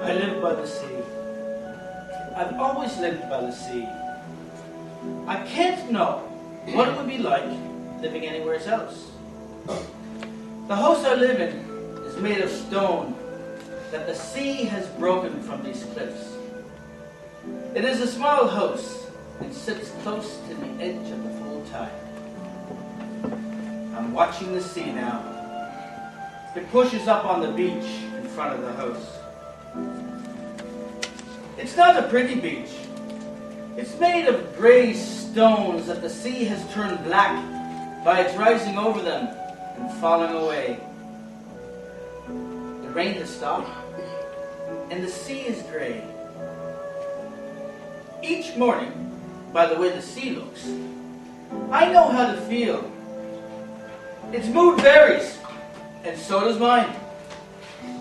I live by the sea. I've always lived by the sea. I can't know what it would be like living anywhere else. The house I live in is made of stone that the sea has broken from these cliffs. It is a small house and sits close to the edge of the full tide. I'm watching the sea now. It pushes up on the beach in front of the house. It's not a pretty beach. It's made of gray stones that the sea has turned black by its rising over them and falling away. The rain has stopped, and the sea is gray. Each morning, by the way the sea looks, I know how to feel. Its mood varies, and so does mine.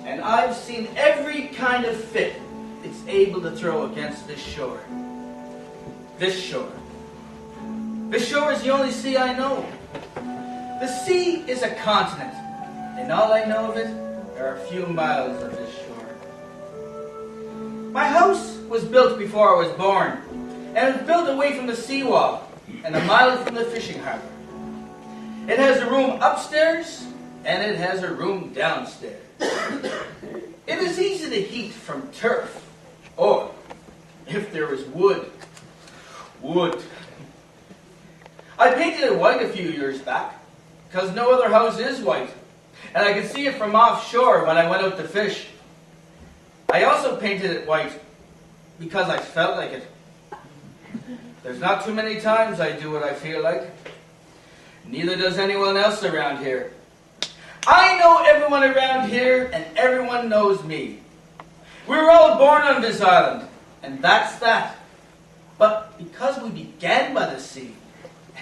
And I've seen every kind of fit it's able to throw against this shore. This shore. This shore is the only sea I know. The sea is a continent, and all I know of it are a few miles of this shore. My house was built before I was born, and it was built away from the seawall and a mile from the fishing harbor. It has a room upstairs, and it has a room downstairs. It is easy to heat from turf, or, if there is wood. I painted it white a few years back, because no other house is white, and I could see it from offshore when I went out to fish. I also painted it white because I felt like it. There's not too many times I do what I feel like. Neither does anyone else around here. I know everyone around here, and everyone knows me. We were all born on this island, and that's that. But because we began by the sea,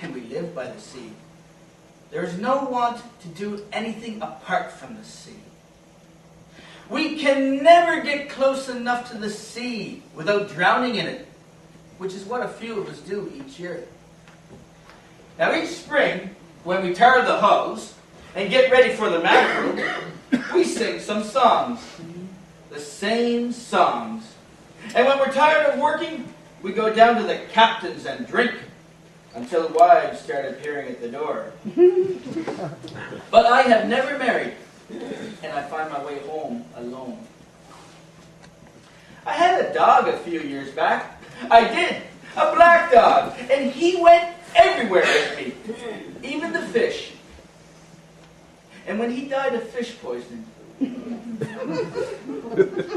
and we live by the sea, there is no want to do anything apart from the sea. We can never get close enough to the sea without drowning in it, which is what a few of us do each year. Now each spring, when we tar the hulls and get ready for the mackerel, we sing some songs. The same songs. And when we're tired of working, we go down to the captain's and drink until wives start appearing at the door. But I have never married, and I find my way home alone. I had a dog a few years back. I did. A black dog. And he went everywhere with me. Even the fish. And when he died of fish poisoning,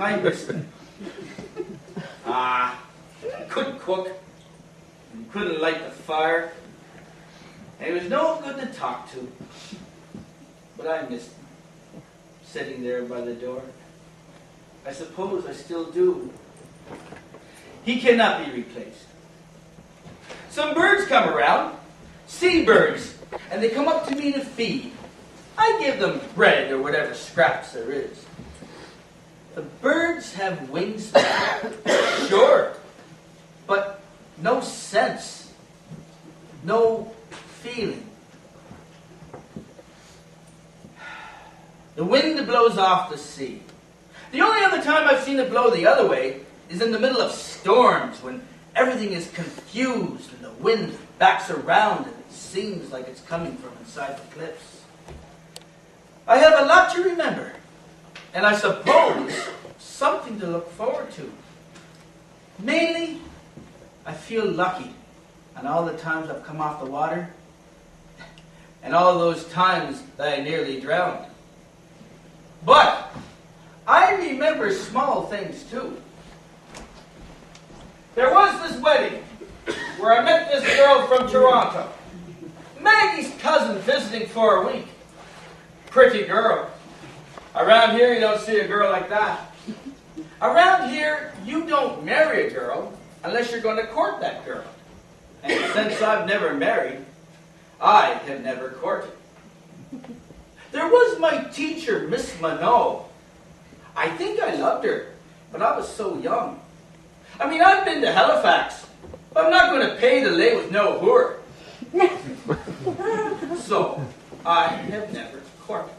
I missed him. Couldn't cook. And couldn't light the fire. And he was no good to talk to. But I missed him. Sitting there by the door. I suppose I still do. He cannot be replaced. Some birds come around, seabirds, and they come up to me to feed. I give them bread or whatever scraps there is. The birds have wingspan, sure, but no sense, no feeling. The wind blows off the sea. The only other time I've seen it blow the other way is in the middle of storms when everything is confused and the wind backs around and it seems like it's coming from inside the cliffs. I have a lot to remember, and I suppose something to look forward to. Mainly, I feel lucky on all the times I've come off the water and all those times that I nearly drowned. But I remember small things too. There was this wedding where I met this girl from Toronto. Maggie's cousin visiting for a week. Pretty girl. Around here you don't see a girl like that. Around here you don't marry a girl unless you're going to court that girl. And since I've never married, I have never courted. There was my teacher, Miss Monod. I think I loved her, but I was so young. I mean, I've been to Halifax, but I'm not going to pay to lay with no whore. So, I have never courted.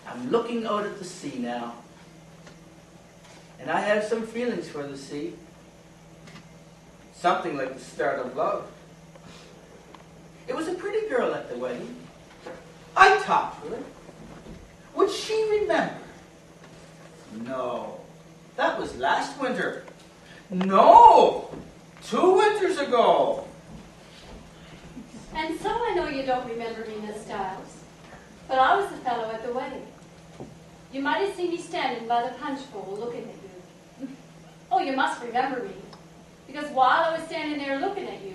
I'm looking out at the sea now. And I have some feelings for the sea. Something like the start of love. It was a pretty girl at the wedding. I talked to her. Would she remember? No. That was last winter. No! 2 winters ago. And so I know you don't remember me, Miss Stiles. But I was the fellow at the wedding. You might have seen me standing by the punch bowl looking at you. Oh, you must remember me. Because while I was standing there looking at you,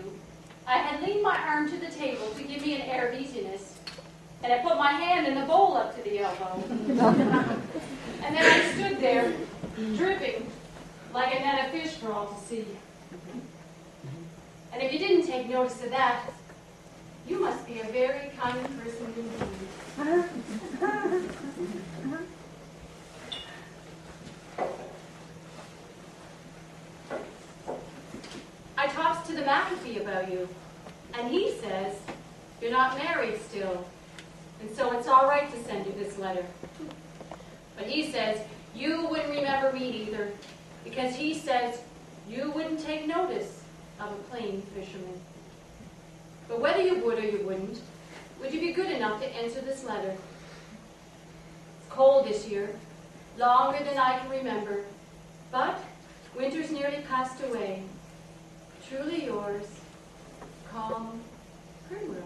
I had leaned my arm to the table to give me an air of easiness. And I put my hand in the bowl up to the elbow. And then I stood there, dripping, like a net of fish for all to see. And if you didn't take notice of that, you must be a very kind person indeed. I talked to the McAfee about you, and he says you're not married still, and so it's all right to send you this letter. But he says you wouldn't remember me either, because he says you wouldn't take notice of a plain fisherman. But whether you would or you wouldn't, would you be good enough to answer this letter? It's cold this year, longer than I can remember, but winter's nearly passed away. Truly yours, Calm Primrose.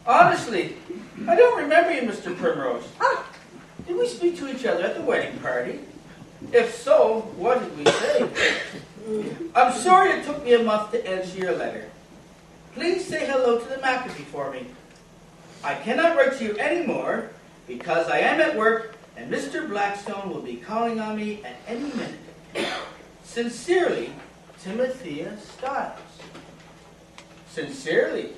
Honestly, I don't remember you, Mr. Primrose. Did we speak to each other at the wedding party? If so, what did we say? I'm sorry it took me a month to answer your letter. Please say hello to the McAfee for me. I cannot write to you anymore because I am at work and Mr. Blackstone will be calling on me at any minute. Sincerely, Timothea Stiles. Sincerely.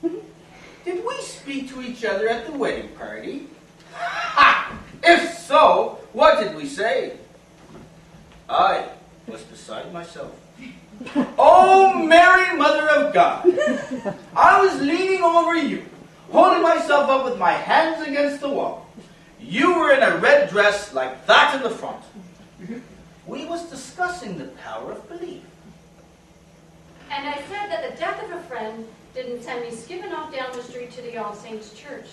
Did we speak to each other at the wedding party? Ha! If so, what did we say? I was beside myself. Oh, Mary, Mother of God! I was leaning over you, holding myself up with my hands against the wall. You were in a red dress like that in the front. We was discussing the power of belief. And I said that the death of a friend didn't send me skipping off down the street to the All Saints Church.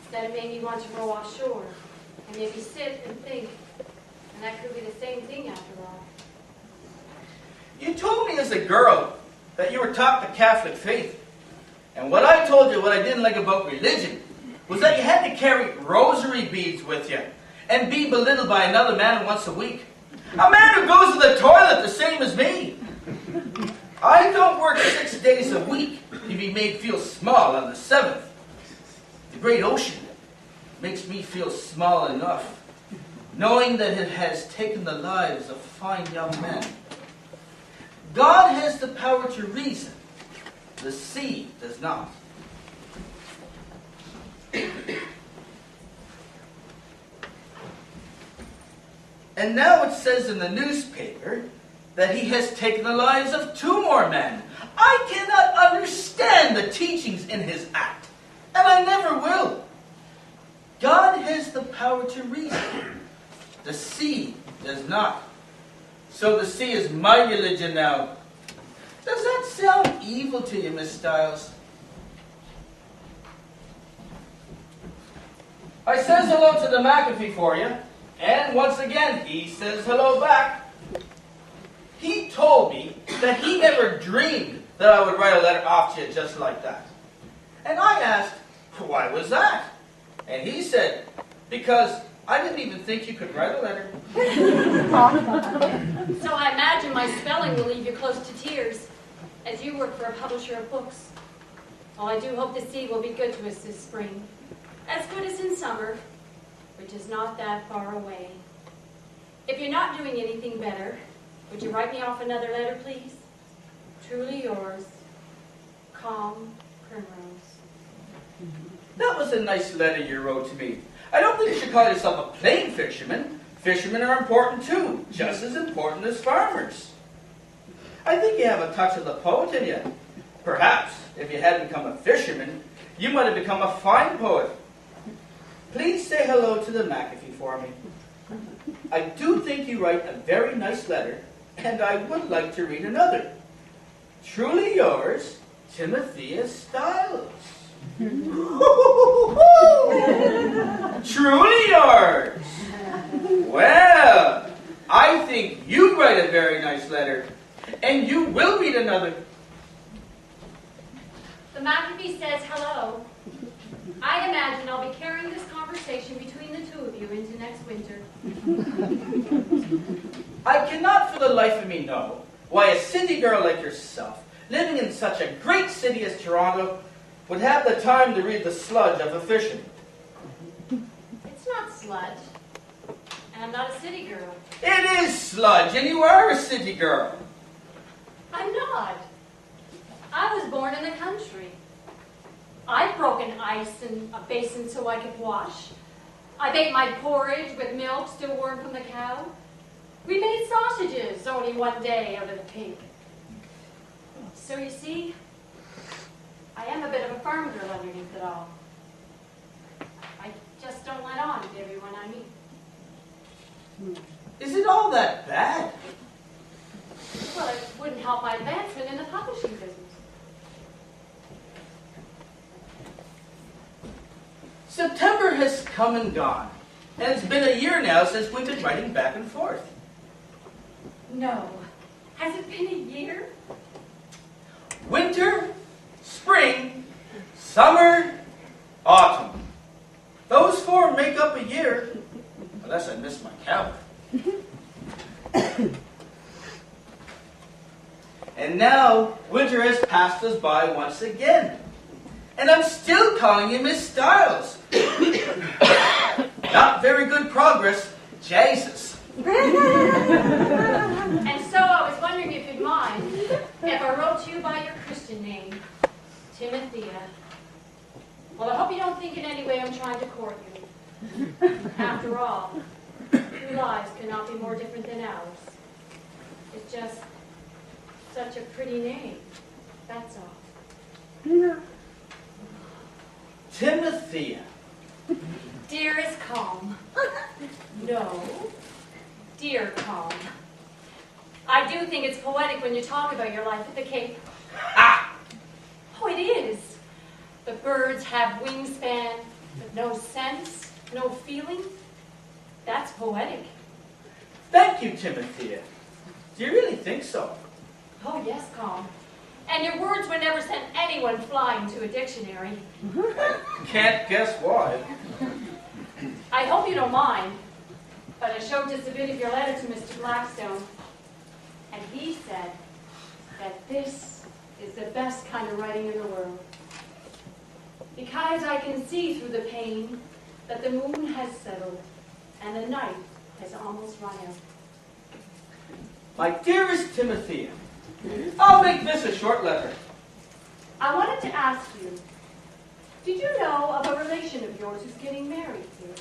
Instead, it made me want to row offshore and maybe sit and think. And that could be the same thing after all. You told me as a girl that you were taught the Catholic faith. And what I told you, what I didn't like about religion, was that you had to carry rosary beads with you and be belittled by another man once a week. A man who goes to the toilet the same as me. I don't work 6 days a week to be made feel small on the 7th. The great ocean makes me feel small enough, knowing that it has taken the lives of fine young men. God has the power to reason. The sea does not. And now it says in the newspaper that he has taken the lives of 2 more men. I cannot understand the teachings in his act, and I never will. God has the power to reason. The sea does not. So the sea is my religion now. Does that sound evil to you, Miss Stiles? I says hello to the McAfee for you, and once again he says hello back. He told me that he never dreamed that I would write a letter off to you just like that. And I asked, why was that? And he said, because I didn't even think you could write a letter. So I imagine my spelling will leave you close to tears as you work for a publisher of books. Well, I do hope the sea will be good to us this spring. As good as in summer, which is not that far away. If you're not doing anything better, would you write me off another letter, please? Truly yours, Calm Primrose. That was a nice letter you wrote to me. I don't think you should call yourself a plain fisherman. Fishermen are important too, just as important as farmers. I think you have a touch of the poet in you. Perhaps, if you hadn't become a fisherman, you might have become a fine poet. Please say hello to the McAfee for me. I do think you write a very nice letter, and I would like to read another. Truly yours, Timothea Stiles. Truly yours. Well, I think you write a very nice letter, and you will read another. The McAfee says hello. I imagine I'll be carrying this conversation between the two of you into next winter. I cannot for the life of me know why a city girl like yourself, living in such a great city as Toronto, would have the time to read the sludge of a fisherman. It's not sludge. And I'm not a city girl. It is sludge, and you are a city girl. I'm not. I was born in the country. I've broken ice in a basin so I could wash. I baked my porridge with milk still warm from the cow. We made sausages only one day out of the pig. So you see, I am a bit of a farm girl underneath it all. I just don't let on to everyone I meet. Is it all that bad? Well, it wouldn't help my advancement in the publishing business. September has come and gone, and it's been a year now since we've been writing back and forth. No. Has it been a year? Winter, spring, summer, autumn. Those four make up a year, unless I miss my cow. And now, winter has passed us by once again. And I'm still calling you Miss Stiles. Not very good progress, Jesus. And so I was wondering if you'd mind if I wrote to you by your Christian name, Timothea. Well, I hope you don't think in any way I'm trying to court you. After all, your lives cannot be more different than ours. It's just such a pretty name, that's all. Timothea. Dearest Calm. No, dear Calm. I do think it's poetic when you talk about your life at the Cape. Ah! Oh, it is. The birds have wingspan, but no sense, no feeling. That's poetic. Thank you, Timothea. Do you really think so? Oh, yes, Calm. And your words would never send anyone flying to a dictionary. Can't guess why. I hope you don't mind, but I showed just a bit of your letter to Mr. Blackstone, and he said that this is the best kind of writing in the world. Because I can see through the pane that the moon has settled and the night has almost run out. My dearest Timothea, I'll make this a short letter. I wanted to ask you, did you know of a relation of yours who's getting married here?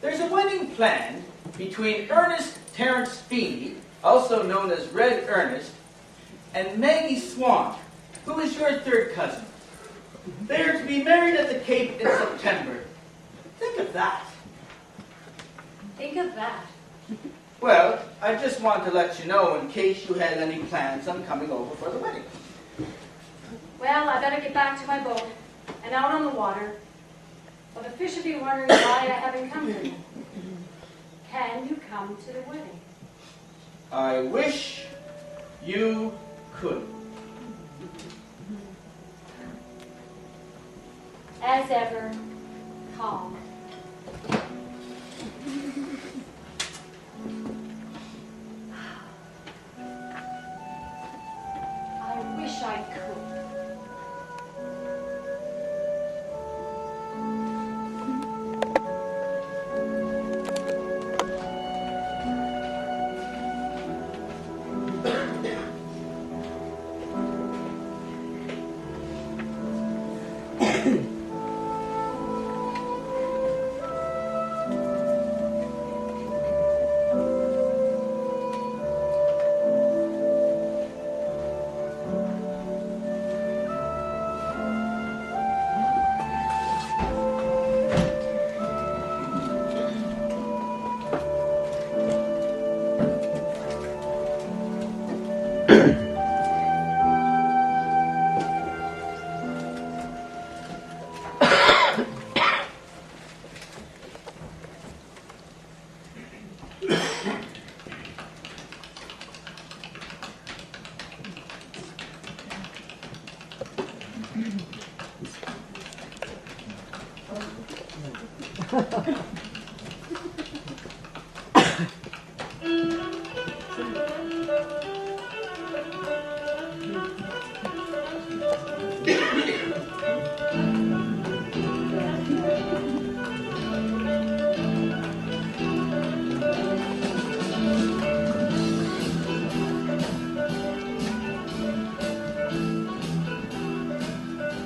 There's a wedding planned between Ernest Terrence Feeney, also known as Red Ernest, and Maggie Swan, who is your third cousin. They are to be married at the Cape in September. Think of that. Think of that. Well, I just wanted to let you know in case you had any plans on coming over for the wedding. Well, I better get back to my boat and out on the water. Well, the fish will be wondering why I haven't come here. Can you come to the wedding? I wish you could. As ever, Calm. I wish I could.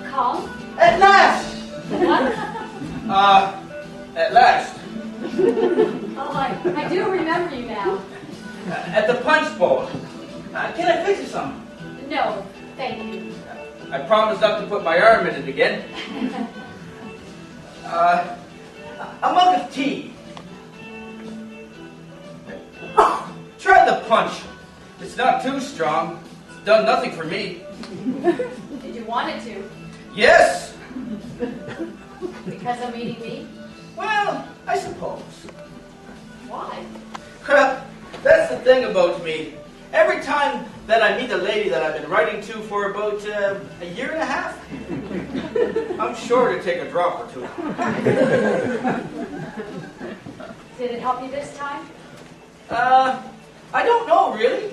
Calm? At last! What? At last. Oh, I do remember you now. At the punch bowl. Can I fix you something? No, thank you. I promised not to put my arm in it again. A mug of tea. Try the punch. It's not too strong. It's done nothing for me. Did you want it to? Yes! Because of meeting me? Well, I suppose. Why? That's the thing about me. Every time that I meet a lady that I've been writing to for about a year and a half, I'm sure to take a drop or two. Did it help you this time? I don't know, really.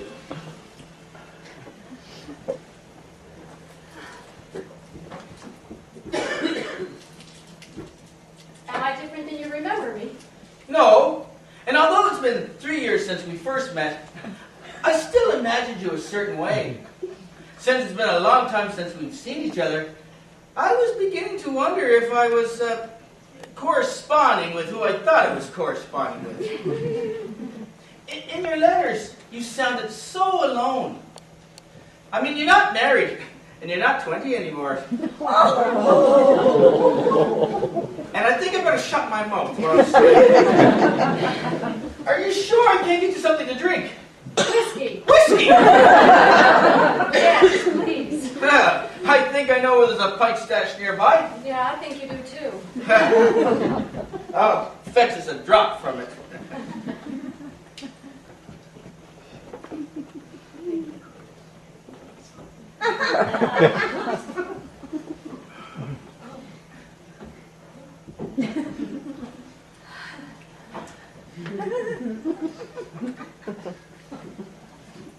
Am I different than you remember me? No. And although it's been 3 years since we first met, I still imagined you a certain way. Since it's been a long time since we've seen each other, I was beginning to wonder if I was corresponding with who I thought I was corresponding with. In your letters, you sounded so alone. I mean, you're not married, and you're not 20 anymore. And I think I better shut my mouth while I'm sleeping. Are you sure I can't get you something to drink? Whiskey. Whiskey! Yes, please. I think I know where there's a pint stashed nearby. Yeah, I think you do too. I'll fetch us a drop from it.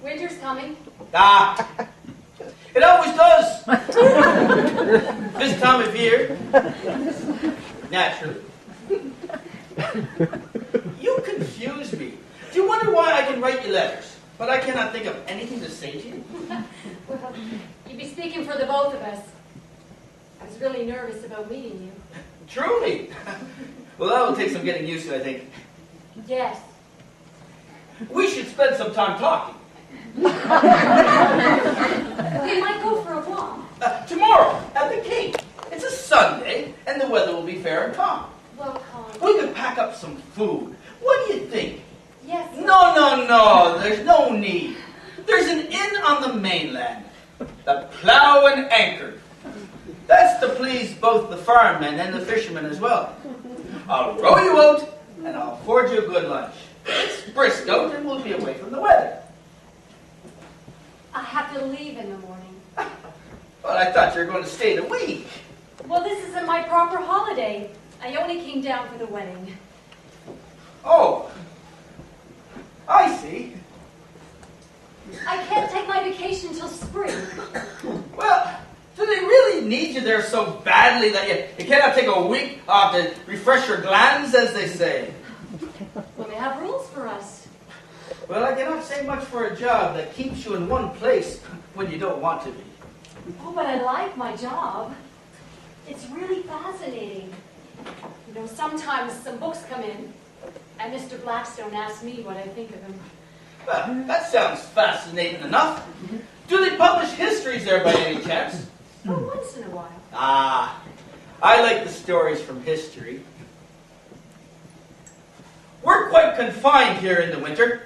Winter's coming. Ah, it always does. This time of year, naturally. You confuse me. Do you wonder why I can write you letters, but I cannot think of anything to say to you? Well, you'd be speaking for the both of us. I was really nervous about meeting you. Truly. Well, that will take some getting used to, I think. Yes. We should spend some time talking. We might go for a walk. Tomorrow, at the Cape. It's a Sunday, and the weather will be fair and calm. Well, Colin. We could pack up some food. What do you think? Yes. No. There's no need. There's an inn on the mainland. The Plough and Anchor. That's to please both the firemen and the fishermen as well. I'll row you out, and I'll forge you a good lunch. It's brisk out, and we'll be away from the weather. I have to leave in the morning. Well, I thought you were going to stay the week. Well, this isn't my proper holiday. I only came down for the wedding. Oh, I see. I can't take my vacation till spring. Well, do they really need you there so badly that you cannot take a week off to refresh your glands, as they say? Well, they have rules for us. Well, I cannot say much for a job that keeps you in one place when you don't want to be. Oh, but I like my job. It's really fascinating. You know, sometimes some books come in, and Mr. Blackstone asks me what I think of them. Well, that sounds fascinating enough. Do they publish histories there by any chance? Oh, once in a while. Ah, I like the stories from history. We're quite confined here in the winter.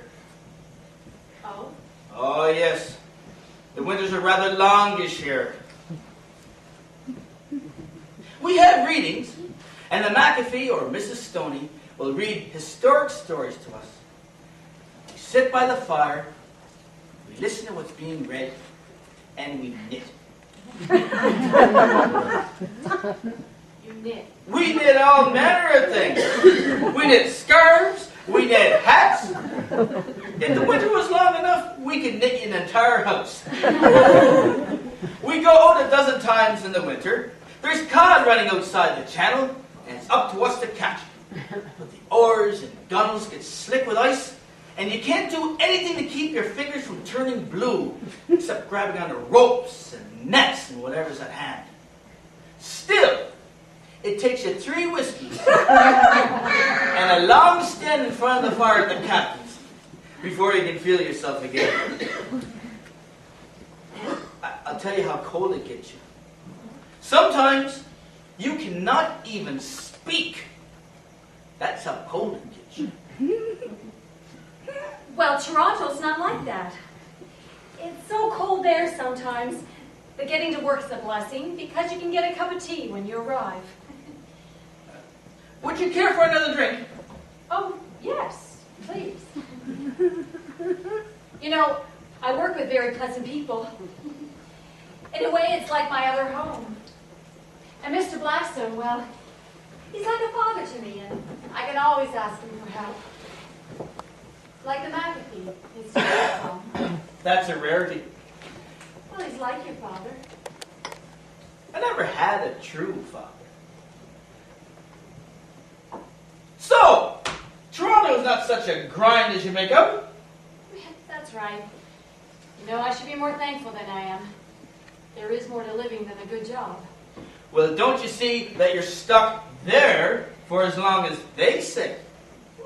Oh? Oh, yes. The winters are rather longish here. We have readings, and the McAfee or Mrs. Stoney will read historic stories to us. We sit by the fire, we listen to what's being read, and we knit. You knit. We knit all manner of things. We knit scarves. We knit hats. If the winter was long enough, we could knit an entire house. We go out a dozen times in the winter. There's cod running outside the channel, and it's up to us to catch it. But the oars and gunnels get slick with ice, and you can't do anything to keep your fingers from turning blue, except grabbing onto ropes and nets and whatever's at hand. Still, it takes you 3 whiskeys and a long stand in front of the fire at the captain's before you can feel yourself again. I'll tell you how cold it gets you. Sometimes you cannot even speak. That's how cold it gets you. Well, Toronto's not like that. It's so cold there sometimes, but getting to work's a blessing because you can get a cup of tea when you arrive. Would you care for another drink? Oh, yes, please. You know, I work with very pleasant people. In a way, it's like my other home. And Mr. Blackstone, well, he's like a father to me, and I can always ask him for help. Like the McAfee, his father. That's a rarity. Well, he's like your father. I never had a true father. So, Toronto's not such a grind as you make out. That's right. You know, I should be more thankful than I am. There is more to living than a good job. Well, don't you see that you're stuck there for as long as they say? A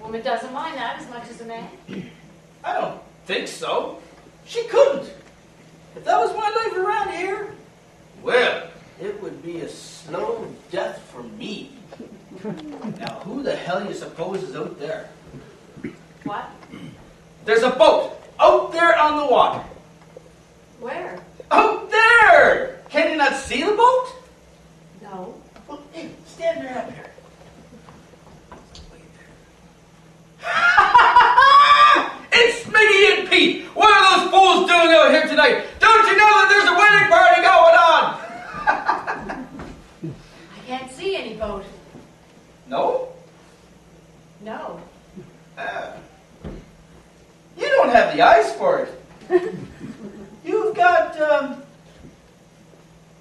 woman doesn't mind that as much as a man. I don't think so. She couldn't. If that was my life around here, well, it would be a slow death for me. Now, who the hell you suppose is out there? What? There's a boat out there on the water. Where? Out there! Can you not see the boat? No. Well, hey, stand right up here. It's Smiggy and Pete! What are those fools doing out here tonight? Don't you know that there's a wedding party going on? I can't see any boat. No? No. You don't have the eyes for it. You've got,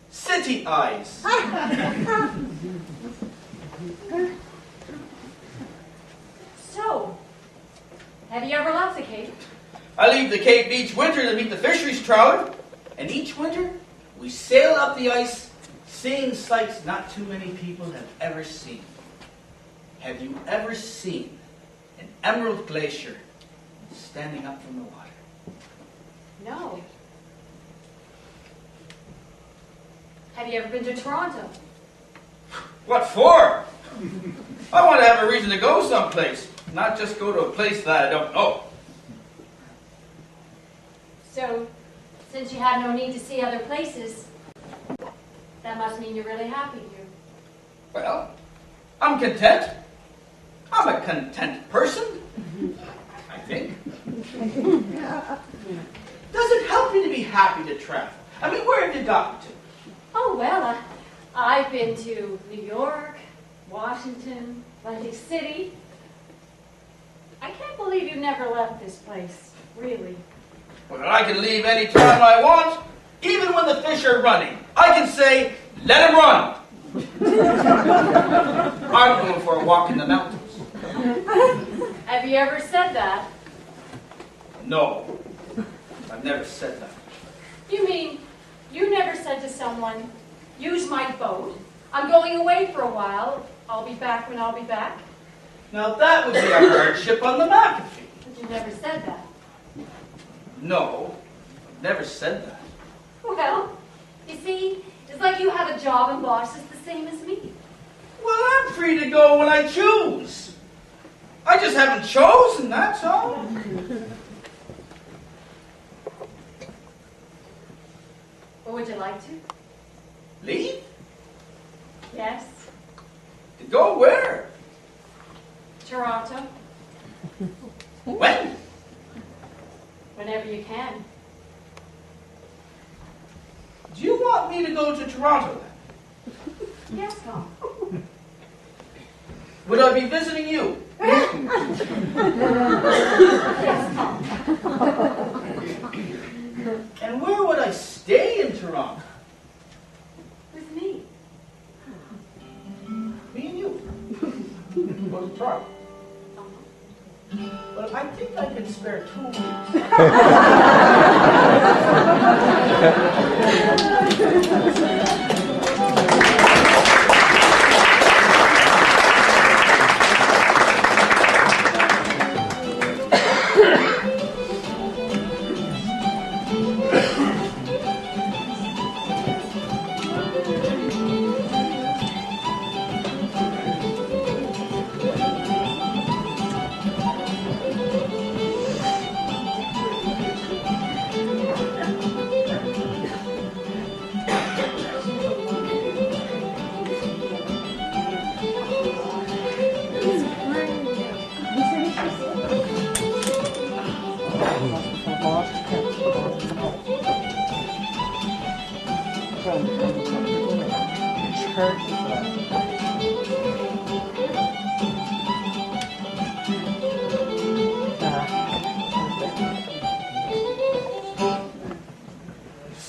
city eyes. So, have you ever left the Cape? I leave the Cape each winter to meet the fisheries trawler, and each winter we sail up the ice, seeing sights not too many people have ever seen. Have you ever seen an emerald glacier standing up from the water? No. Have you ever been to Toronto? What for? I want to have a reason to go someplace, not just go to a place that I don't know. So, since you have no need to see other places, that must mean you're really happy here. Well, I'm content. I'm a content person, I think. Does it help you to be happy to travel? I mean, where have you gotten to? Oh, well, I've been to New York, Washington, Atlantic City. I can't believe you've never left this place, really. Well, I can leave any time I want, even when the fish are running. I can say, let them run. I'm going for a walk in the mountains. Have you ever said that? No, I've never said that. You mean you never said to someone, use my boat, I'm going away for a while, I'll be back when I'll be back? Now that would be a hardship on the McAfee. But you never said that. No, I've never said that. Well, you see, it's like you have a job and boss is the same as me. Well, I'm free to go when I choose. I just haven't chosen, that's all. Or would you like to? Leave? Yes. To go where? Toronto, When? whenever you can. Do you want want me to go to Toronto then? Yes, Tom. Would I be visiting you? Yes, Tom. And where would I stay in Toronto? With me. Me and you. Go to Toronto. But I think I could spare 2 weeks.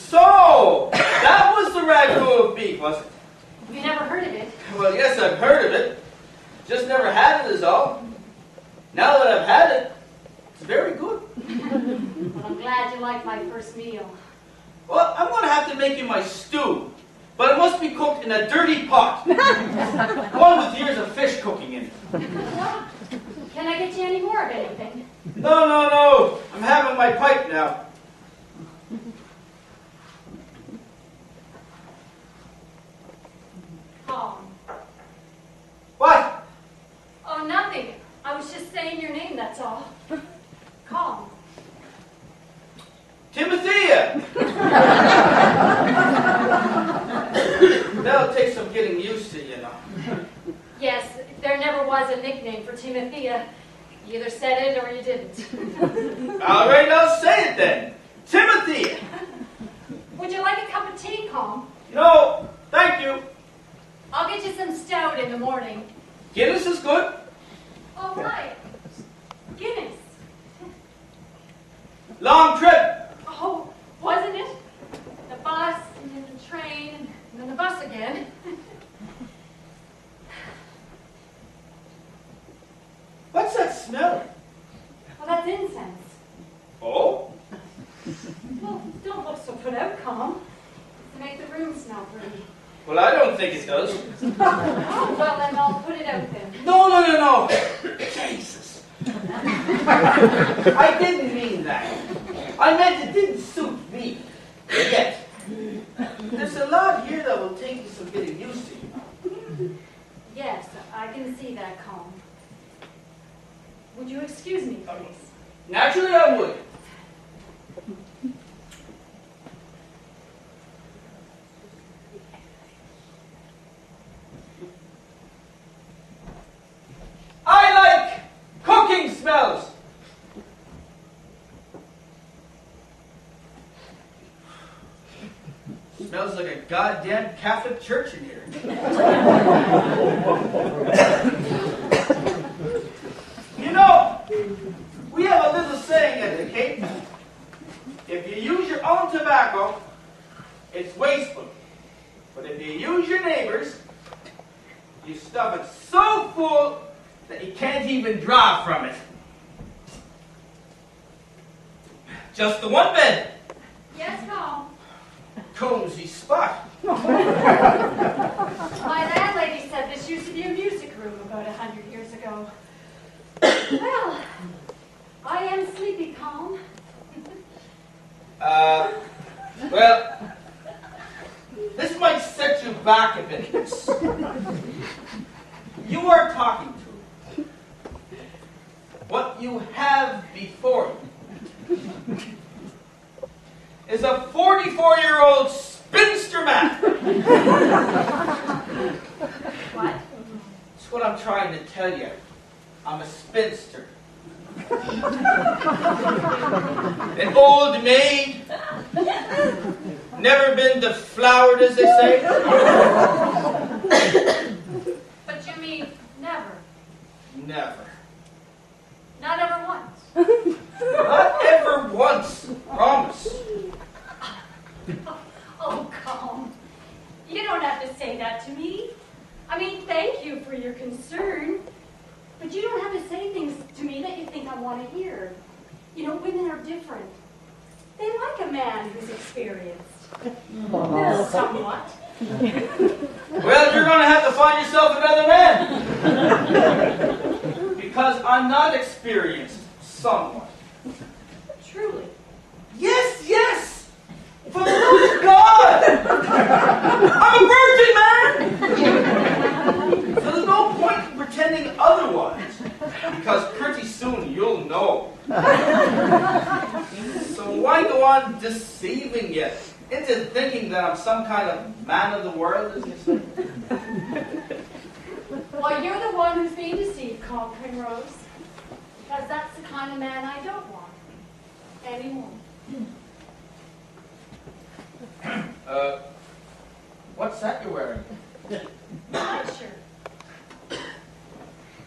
So, that was the ragu of beef, was it? You never heard of it? Well, yes, I've heard of it. Just never had it is all. Now that I've had it, it's very good. Well, I'm glad you liked my first meal. Well, I'm going to have to make you my stew. But it must be cooked in a dirty pot. One with years of fish cooking in it. Can I get you any more of anything? No. I'm having my pipe now. Calm. What? Oh, nothing. I was just saying your name, that's all. Calm. Timothea! That'll take some getting used to, you know. Yes, there never was a nickname for Timothea. You either said it or you didn't. All right, I'll say it then. Timothea! Would you like a cup of tea, Calm? No, thank you. I'll get you some stout in the morning. Guinness is good. All right. Guinness. Long trip. Oh, wasn't it? The bus, and then the train, and then the bus again. What's that smell? Well, that's incense. Oh? Well, don't look so put out, Calm. To make the room smell pretty. Well, I don't think it does. Oh, well, then I'll put it out then. No. Jesus. I didn't mean that. I meant it didn't suit me. Yet. There's a lot here that will take you some getting used to. Yes, I can see that, Calm. Would you excuse me, please? Naturally, I would. I like cooking smells. Smells like a goddamn Catholic church in here. You know, we have a little saying at the Cape. If you use your own tobacco, it's wasteful. But if you use your neighbor's, you stuff it so full that you can't even draw from it. Just the one bed. Yes, Calm. Cozy spot. My landlady said this used to be a music room about 100 years ago. Well, I am sleepy, Calm. Well, this might set you back a bit. You are talking to what you have before you is a 44-year-old spinster man. What? That's what I'm trying to tell you. I'm a spinster. An old maid Never been deflowered, as they say? But you mean never? Never. Not ever once? Not ever once. Promise. Oh, come. You don't have to say that to me. I mean, thank you for your concern. But you don't have to say things to me that you think I want to hear. You know, women are different. They like a man who's experienced. Somewhat. Well, you're going to have to find yourself another man. Because I'm not experienced. Somewhat. Truly. Yes, yes! For the love of God! I'm a virgin, man! So there's no point in pretending otherwise. Because pretty soon you'll know. So why go on deceiving you into thinking that I'm some kind of man of the world, as you say? Well, you're the one who's being deceived, Colin Primrose. Because that's the kind of man I don't want. Anymore. What's that you're wearing? Not sure.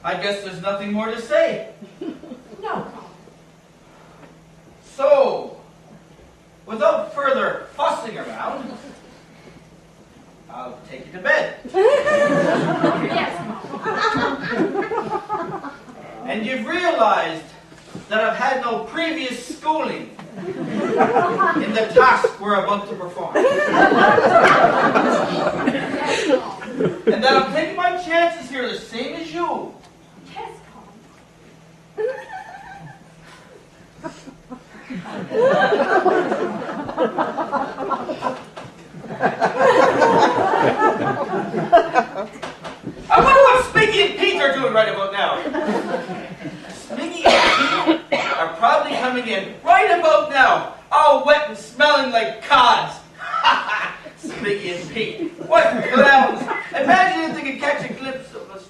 I guess there's nothing more to say. No, Colin. So, without further fussing around, I'll take you to bed. Yes, Colin. And you've realized that I've had no previous schooling in the task we're about to perform. Yes, Colin. And that I'm taking my chances here the same as you. Yes, Colin. I wonder what Smiggy and Pete are doing right about now. Smiggy and Pete are probably coming in right about now, all wet and smelling like cods. Smiggy and Pete, what clowns! Imagine if they could catch a glimpse of us.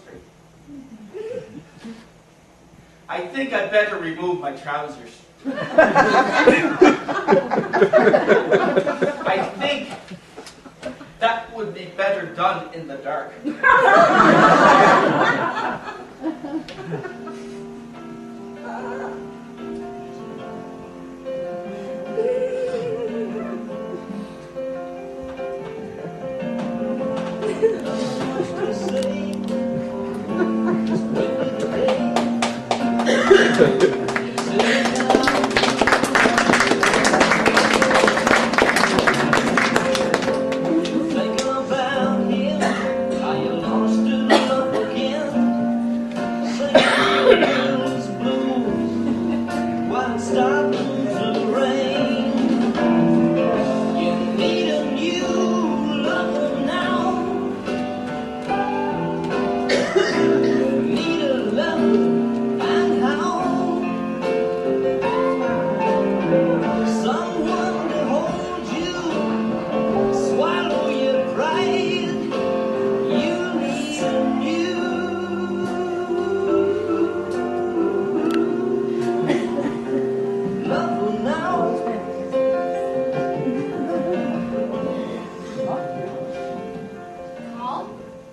I think I'd better remove my trousers. I think that would be better done in the dark.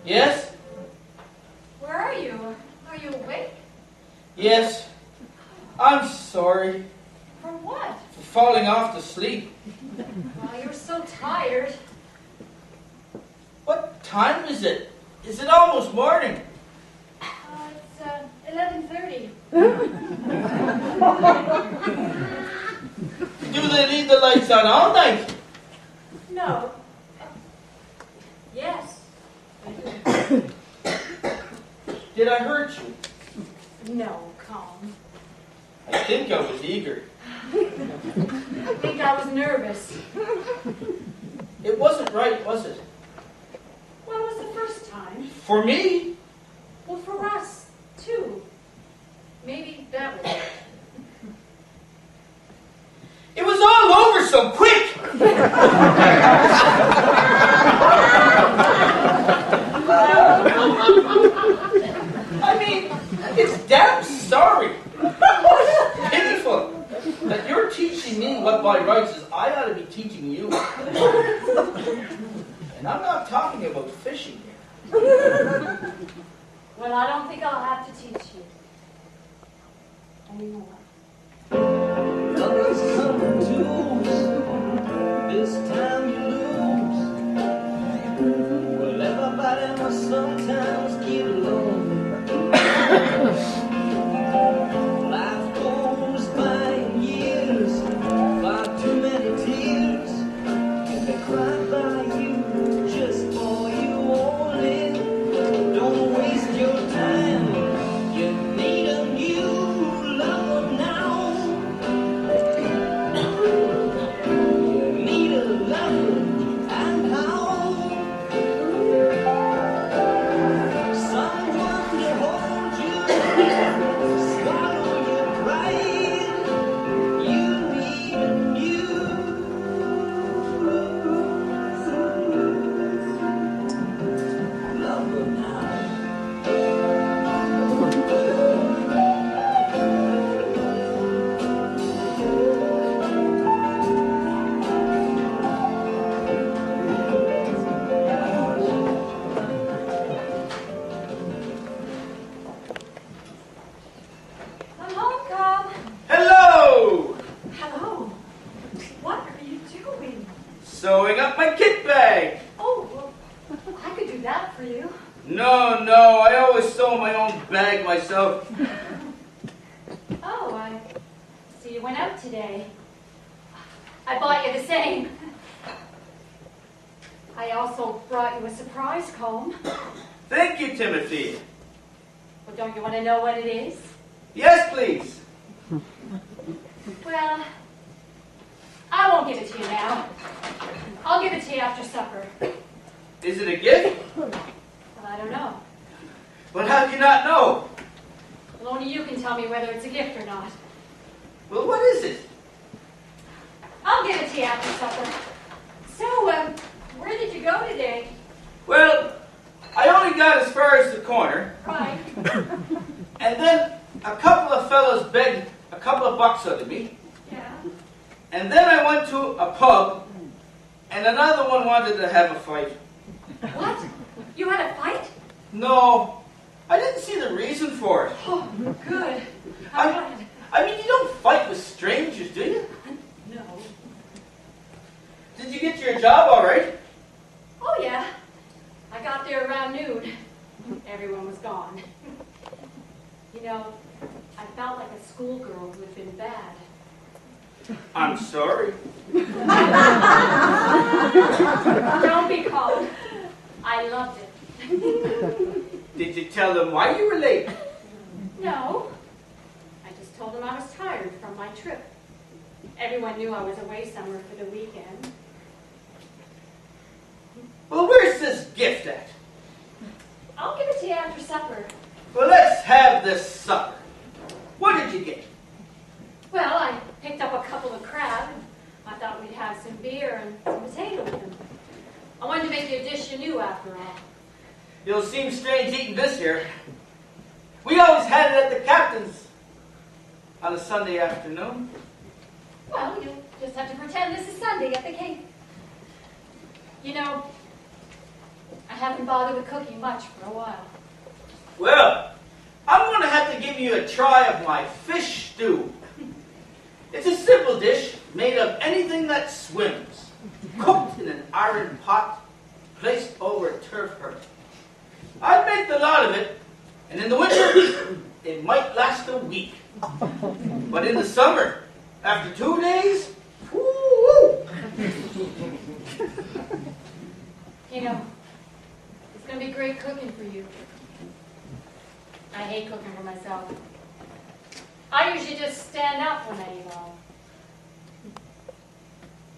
Yes? Where are you? Are you awake? Yes. I'm sorry For what? for falling off to sleep. Well, you're so tired. What time is it? Is it almost morning? It's 11:30. Do they leave the lights on all night? No. Yes. Did I hurt you? No, Colin. I think I was eager. I think I was nervous. It wasn't right, was it? Well, it was the first time. For me? Well, for us, too. Maybe that was it. It was all over so quick! I mean, it's damn sorry. Pitiful that you're teaching me what by rights is I ought to be teaching you. And I'm not talking about fishing here. Well, I don't think I'll have to teach you anymore. Lovers come in twos, this time you lose. Well, everybody must sometimes get lonely. Life goes by in years, far too many tears. And they cry by you, just for you only. Don't waste your time, you need a new lover now. You need a lover, and how? Someone to hold you, swallow your pride. You need a new lover now. I'm home, Cobb. Hello! Hello. What are you doing? Sewing up my kit bag. Oh, well, I could do that for you. No, I always sew my own bag myself. Oh, I see you went out today. I bought you the same. I also brought you a surprise comb. Thank you, Timothy. Well, don't you want to know what it is? Yes, please. Well, I won't give it to you now. I'll give it to you after supper. Is it a gift? Well, I don't know. But how can you not know? Well, only you can tell me whether it's a gift or not. Well, what is it? I'll give it to you after supper. So, where did you go today? Well, I only got as far as the corner, Right. and then a couple of fellows begged a couple of bucks out of me, Yeah. and then I went to a pub, and another one wanted to have a fight. What? You had a fight? No, I didn't see the reason for it. Oh, good. I'm glad. I mean, you don't fight with strangers, do you? No. Did you get your job all right? Oh, yeah. I got there around noon. Everyone was gone. You know, I felt like a schoolgirl who had been bad. I'm sorry. Don't be calm. I loved it. Did you tell them why you were late? No. I just told them I was tired from my trip. Everyone knew I was away somewhere for the weekend. Well, where's this gift at? I'll give it to you after supper. Well, let's have this supper. What did you get? Well, I picked up a couple of crab, and I thought we'd have some beer and some potato with them. I wanted to make you a dish you knew after all. It'll seem strange eating this here. We always had it at the captain's on a Sunday afternoon. Well, you'll just have to pretend this is Sunday at the Cape. You know, I haven't bothered with cooking much for a while. Well, I'm going to have to give you a try of my fish stew. It's a simple dish made of anything that swims, cooked in an iron pot, placed over a turf hearth. I'd make a lot of it, and in the winter, it might last a week. But in the summer, after 2 days, woo-woo. You know, it's going to be great cooking for you. I hate cooking for myself. I usually just stand up when I eat all.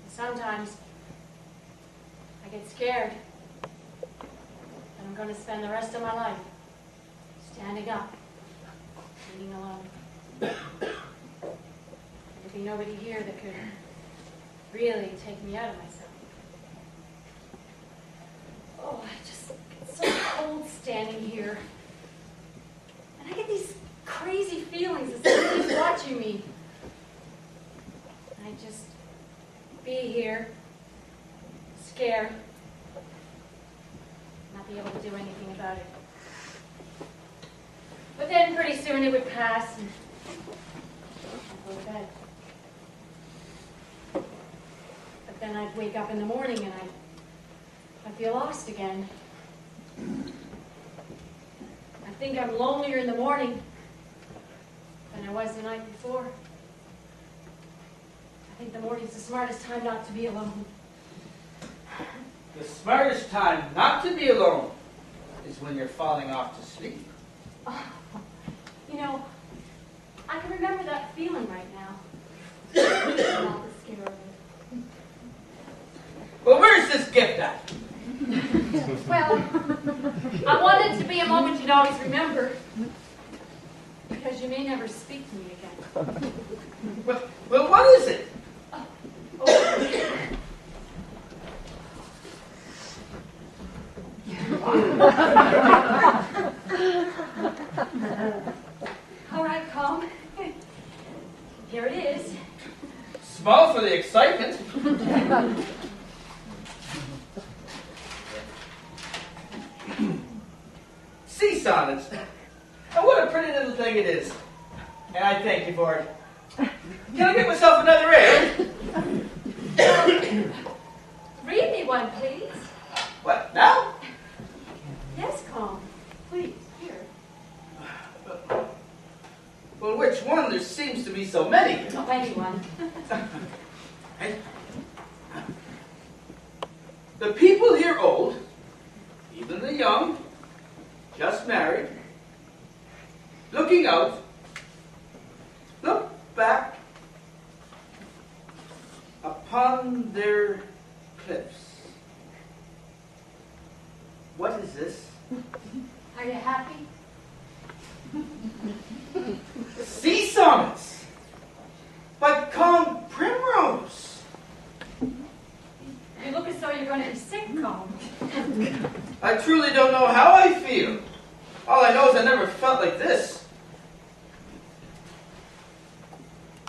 Sometimes I get scared that I'm going to spend the rest of my life standing up, eating alone. There'd be nobody here that could really take me out of myself. Oh, I just get so cold standing here. And I get these crazy feelings as if somebody's watching me. I just be here, as scare. Not be able to do anything about it. But then pretty soon it would pass and I'd go to bed. But then I'd wake up in the morning and I'd feel lost again. I think I'm lonelier in the morning than I was the night before. I think the morning's the smartest time not to be alone. The smartest time not to be alone is when you're falling off to sleep. Oh, you know, I can remember that feeling right now. Not the scare of it. Well, where's this gift at? Well, I want it to be a moment you'd always remember. Because you may never speak to me again. Well, what is it? All right, Calm. Here it is. Small for the excitement. Sea sonnets. And what a pretty little thing it is. And I thank you for it. Can I get myself another ale? Read me one, please. What, now? Yes, Calm. Please, here. Well, which one? There seems to be so many. Oh, anyone. The people here old, even the young, just married, looking out, look back upon their cliffs. What is this? Are you happy? Sea sonnets by Calm Primrose. You look as though you're going to be sick, Calm. I truly don't know how I feel. All I know is I never felt like this.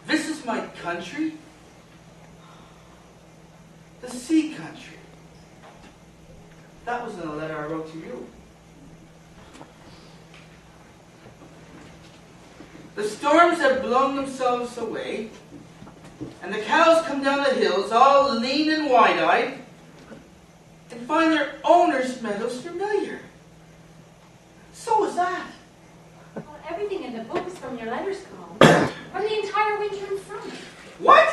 This is my country. The sea country. That was in a letter I wrote to you. The storms have blown themselves away, and the cows come down the hills all lean and wide-eyed and find their owners' meadows familiar. So was that. Well, everything in the book is from your letters, Calm. From the entire winter and summer. What?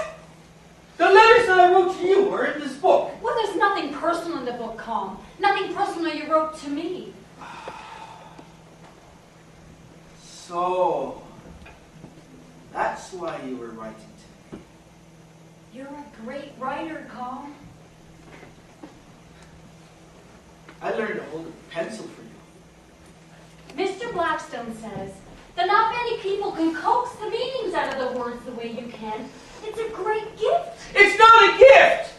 The letters that I wrote to you are in this book. Well, there's nothing personal in the book, Calm. Nothing personal you wrote to me. So, that's why you were writing to me. You're a great writer, Calm. I learned to hold a pencil for you. Mr. Blackstone says that not many people can coax the meanings out of the words the way you can. It's a great gift. It's not a gift!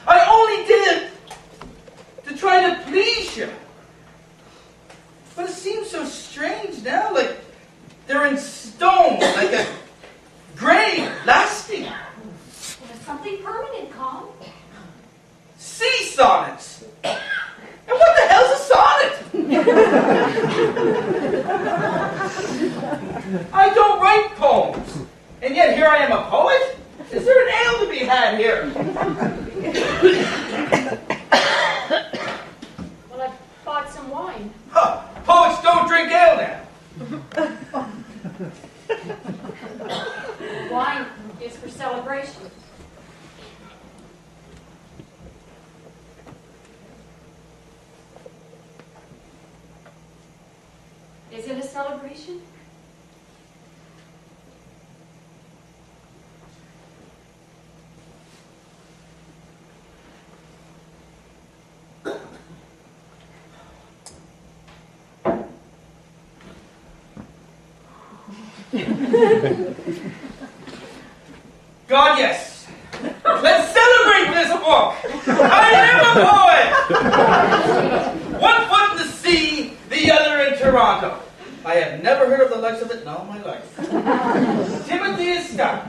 I only did it to try to please you. But it seems so strange now, like they're in stone, like a grave, lasting. There's something permanent, Calm. Sea sonnets! And what the hell's a sonnet? I don't write poems. And yet here I am a poet? Is there an ale to be had here? Well, I bought some wine. Huh, poets don't drink ale now. Wine is for celebration. Is it a celebration? God, yes. Let's celebrate this book. I am a poet. One foot in the sea, the other in Toronto. I have never heard of the likes of it in all my life. Timothy is stout.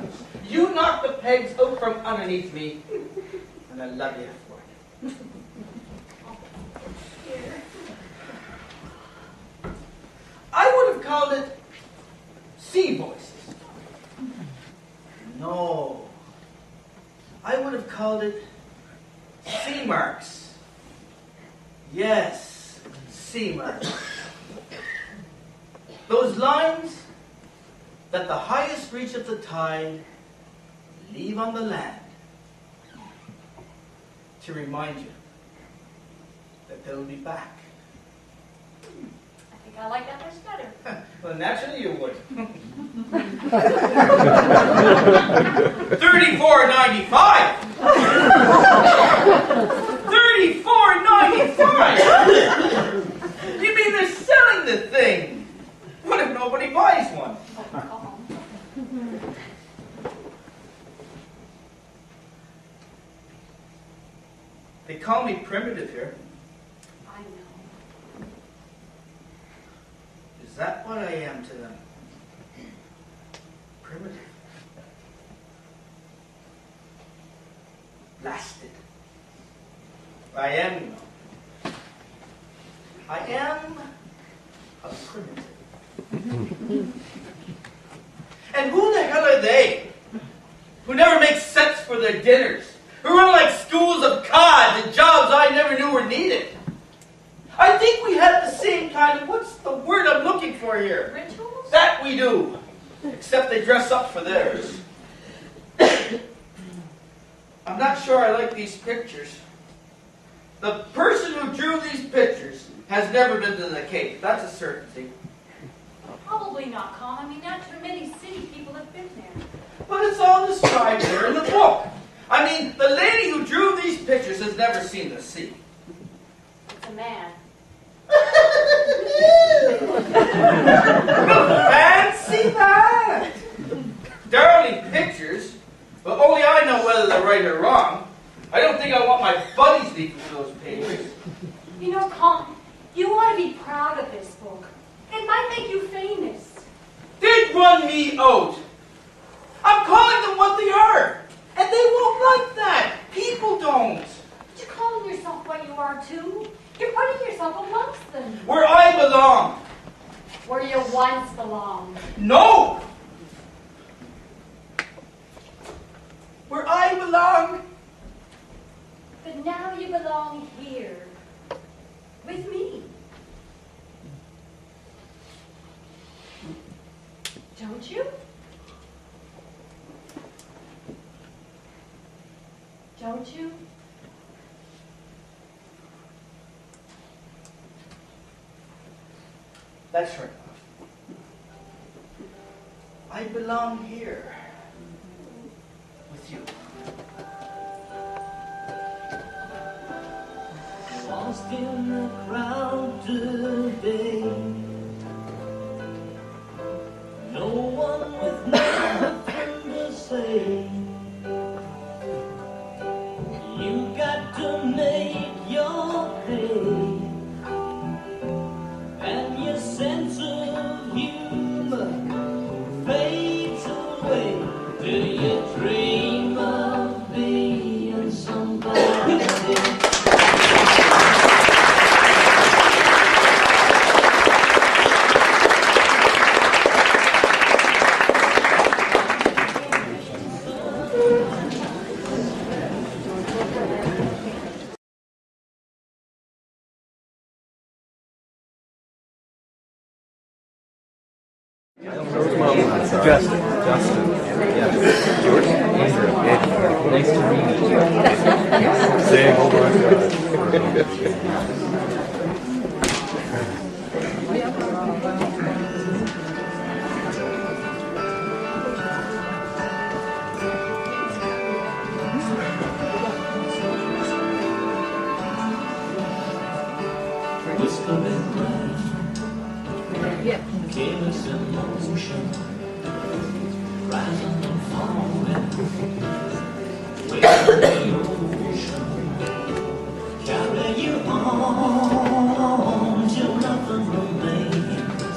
You knocked the pegs out from underneath me, And I love you for it. I would have called it sea voices. No. I would have called it sea marks. Yes, sea marks. Those lines that the highest reach of the tide leave on the land to remind you that they'll be back. I think I like that much better. Well, naturally you would. 34.95. 34.95. You mean they're selling the thing? What if nobody buys one? They call me primitive here. I know. Is that what I am to them? Primitive. Lasted. I am, you know. I am a primitive. And who the hell are they? Who never make sets for their dinners? Who run like schools of cods and jobs I never knew were needed? I think we have the same kind of, what's the word I'm looking for here? Rituals? That we do. Except they dress up for theirs. I'm not sure I like these pictures. The person who drew these pictures has never been to the Cape. That's a certainty. Probably not, Con. I mean, not too many city people have been there. But it's all described there in the book. I mean, the lady who drew these pictures has never seen the sea. It's a man. Fancy that! Darling pictures, but only I know whether they're right or wrong. I don't think I want my buddies leafing through those pages. You know, Con, you ought to be proud of this book. It might make you famous. They'd run me out. I'm calling them what they are, and they won't like that. People don't. But you're calling yourself what you are, too. You're putting yourself amongst them. Where I belong. Where you once belonged. No! Where I belong. But now you belong here. With me. Don't you? Don't you? That's right. I belong here. With you. Lost in the crowd today. No one with nothing to say. You got to make your pay. And your sense of humor fades away. Do you dream of being somebody? Justin. Yeah. George. Andrew. Ed. Nice to meet you. Sam, oh my God. Whispering rain, careless emotion, rising and falling, waiting the ocean, carry you on till nothing remains,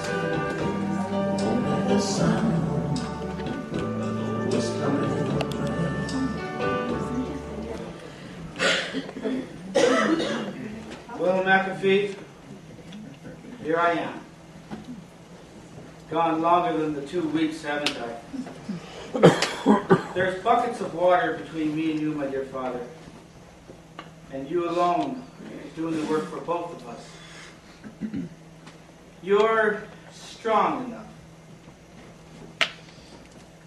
only the sound of the whispering rain. Well, McAfee, here I am. Gone longer than the 2 weeks, haven't I? There's buckets of water between me and you, my dear father. And you alone doing the work for both of us. You're strong enough.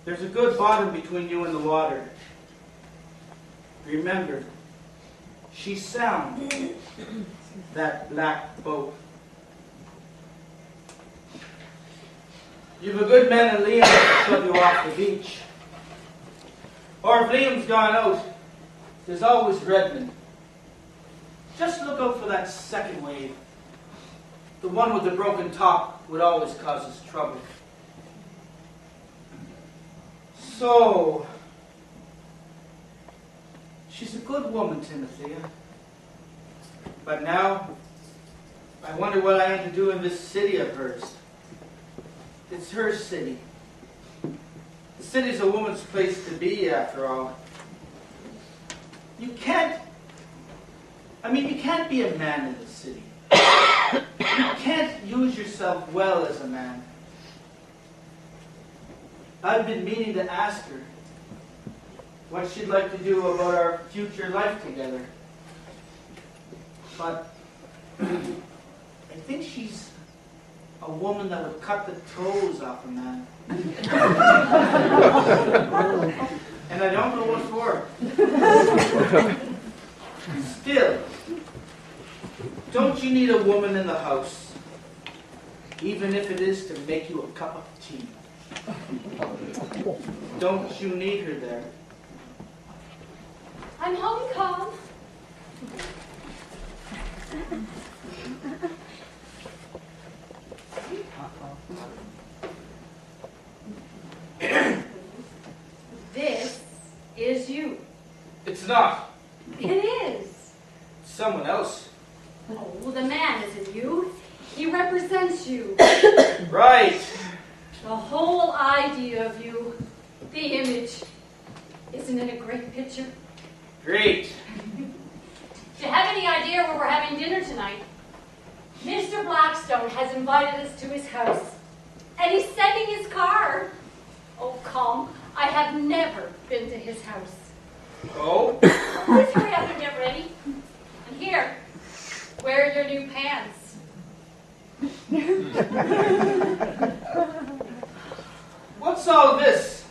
There's a good bottom between you and the water. Remember, she's sound, that black boat. You've a good man in Liam to shove you off the beach. Or if Liam's gone out, there's always Redmond. Just look out for that second wave. The one with the broken top would always cause us trouble. So, she's a good woman, Timothea. But now, I wonder what I am to do in this city of hers. It's her city. The city's a woman's place to be, after all. You can't be a man in the city. You can't use yourself well as a man. I've been meaning to ask her what she'd like to do about our future life together. But I think she's a woman that would cut the toes off a man. And I don't know what for. Still, don't you need a woman in the house? Even if it is to make you a cup of tea. Don't you need her there? I'm home, Colin. This is you. It's not. It is. Someone else. Oh, the man isn't you. He represents you. Right. The whole idea of you. The image. Isn't it a great picture? Great. Do you have any idea where we're having dinner tonight? Mr. Blackstone has invited us to his house. And he's sending his car. Oh, come. I have never been to his house. Oh? Please hurry up and get ready. And here, wear your new pants. What's all this?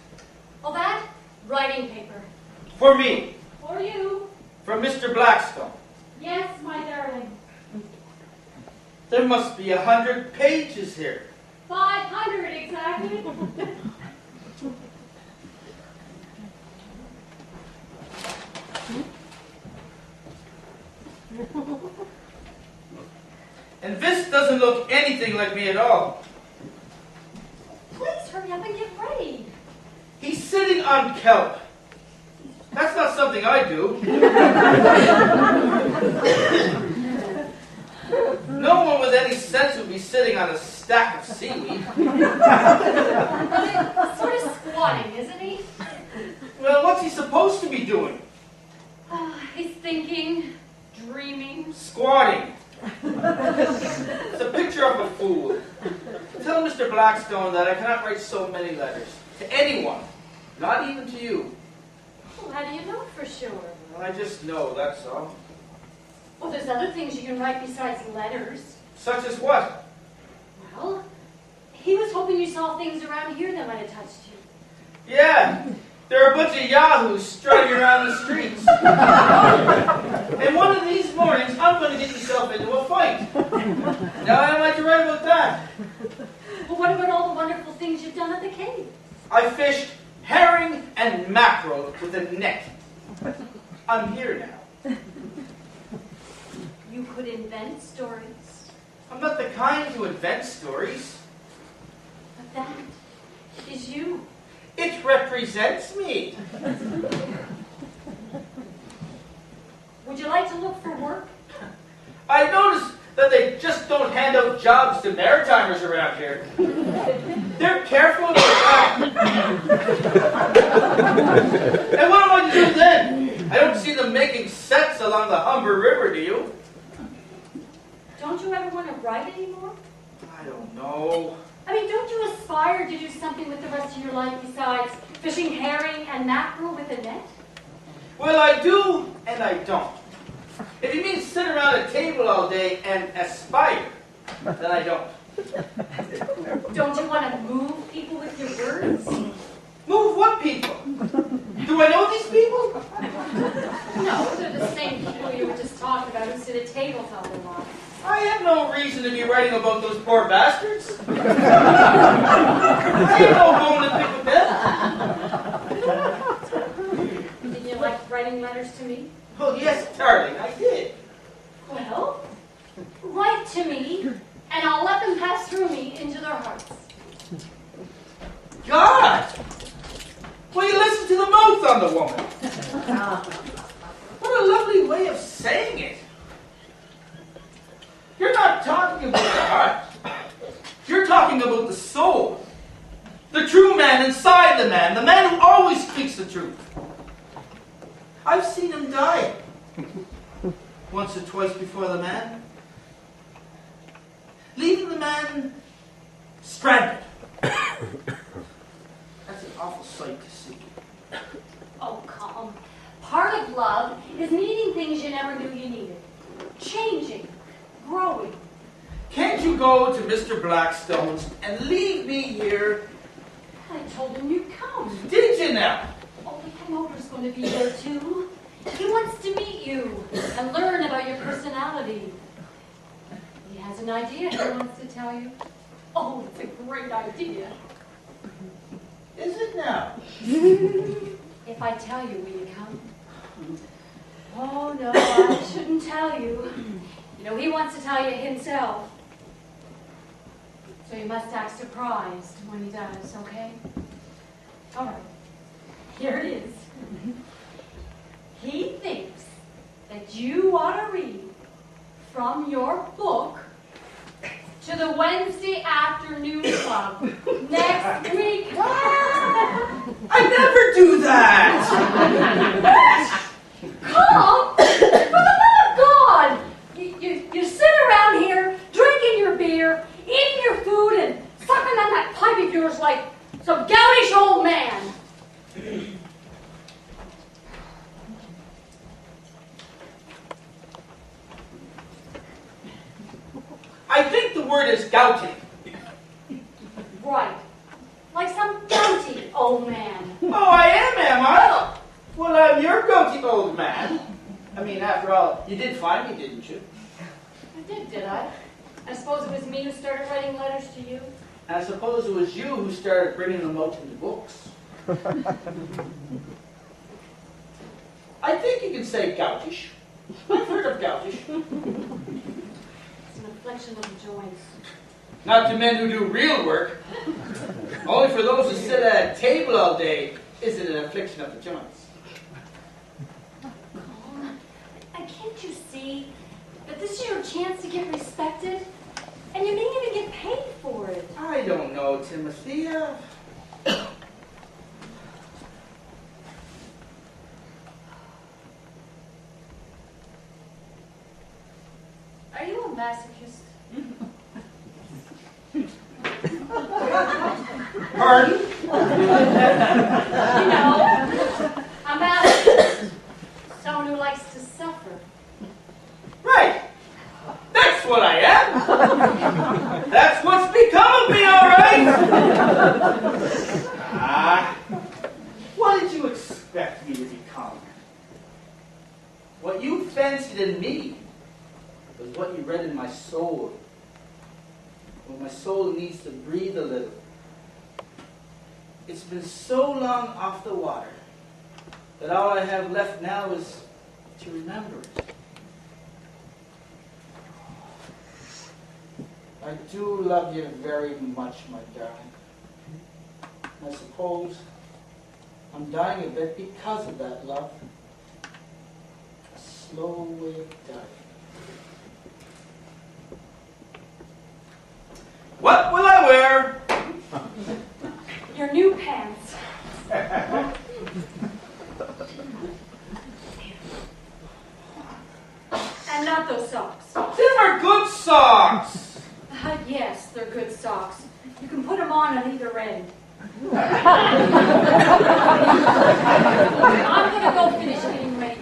All that? Writing paper. For me. For you. From Mr. Blackstone. Yes, my darling. There must be 100 pages here. 500 exactly. And this doesn't look anything like me at all. Please hurry up and get ready. He's sitting on kelp. That's not something I do. No one with any sense would be sitting on a stack of seaweed. Well, he's sort of squatting, isn't he? Well, what's he supposed to be doing? He's thinking, dreaming. Squatting. It's a picture of a fool. Tell Mr. Blackstone that I cannot write so many letters. To anyone. Not even to you. Well, how do you know for sure? I just know, that's all. Well, there's other things you can write besides letters. Such as what? Well, he was hoping you saw things around here that might have touched you. Yeah, there are a bunch of yahoos strutting around the streets. And one of these mornings, I'm going to get myself into a fight. Now, am I to write about that? Well, what about all the wonderful things you've done at the cave? I fished herring and mackerel with a net. I'm here now. You could invent stories. I'm not the kind to invent stories. But that is you. It represents me. Would you like to look for work? I noticed that they just don't hand out jobs to maritimers around here. They're careful about that. And what am I to do then? I don't see them making sets along the Humber River, do you? Don't you ever want to write anymore? I don't know. I mean, don't you aspire to do something with the rest of your life besides fishing herring and mackerel with a net? Well, I do and I don't. If you mean sit around a table all day and aspire, then I don't. Don't you want to move people with your words? Move what people? Do I know these people? No, they're the same people you were just talking about who sit at tables all their lives. I have no reason to be writing about those poor bastards. I ain't no bone to pick with them. Didn't you like writing letters to me? Oh, yes, darling, I did. Well, write to me, and I'll let them pass through me into their hearts. God! Well, you listen to the mouth on the woman. What a lovely way of saying it. You're not talking about the heart. You're talking about the soul. The true man inside the man who always speaks the truth. I've seen him die. Once or twice before the man. Leaving the man stranded. That's an awful sight to see. Oh, come. Part of love is needing things you never knew you needed. Changing. Growing. Can't you go to Mr. Blackstone's and leave me here? I told him you'd come. Did you now? Oh, the promoter's going to be there too. He wants to meet you and learn about your personality. He has an idea he wants to tell you. Oh, it's a great idea. Is it now? If I tell you, will you come? Oh, no, I shouldn't tell you. You know, he wants to tell you himself. So you must act surprised when he does, okay? All right. Here it is. He thinks that you ought to read from your book to the Wednesday afternoon club next week. I never do that! Come! For the love of God! You sit around here, drinking your beer, eating your food, and sucking on that pipe of yours like some goutish old man. I think the word is gouty. Right. Like some gouty old man. Oh, I am I? Well, I'm your gouty old man. I mean, after all, you did find me, didn't you? I did I? I suppose it was me who started writing letters to you. And I suppose it was you who started bringing them out in the books. I think you can say goutish. I've heard of goutish. It's an affliction of the joints. Not to men who do real work. Only for those who sit at a table all day is it an affliction of the joints. Can't you see that this is your chance to get respected? And you may even get paid for it. I don't know, Timothea. Are you a masochist? Pardon? You know, a masochist. Someone who likes to suffer. Right. That's what I am. That's what's become of me, all right. What did you expect me to become? What you fancied in me was what you read in my soul. When my soul needs to breathe a little. It's been so long off the water that all I have left now is to remember it. I do love you very much, my darling. I suppose I'm dying a bit because of that love. A slow way of dying. What will I wear? Your new pants. about those socks? Them are good socks. Yes, they're good socks. You can put them on either end. I'm going to go finish getting ready.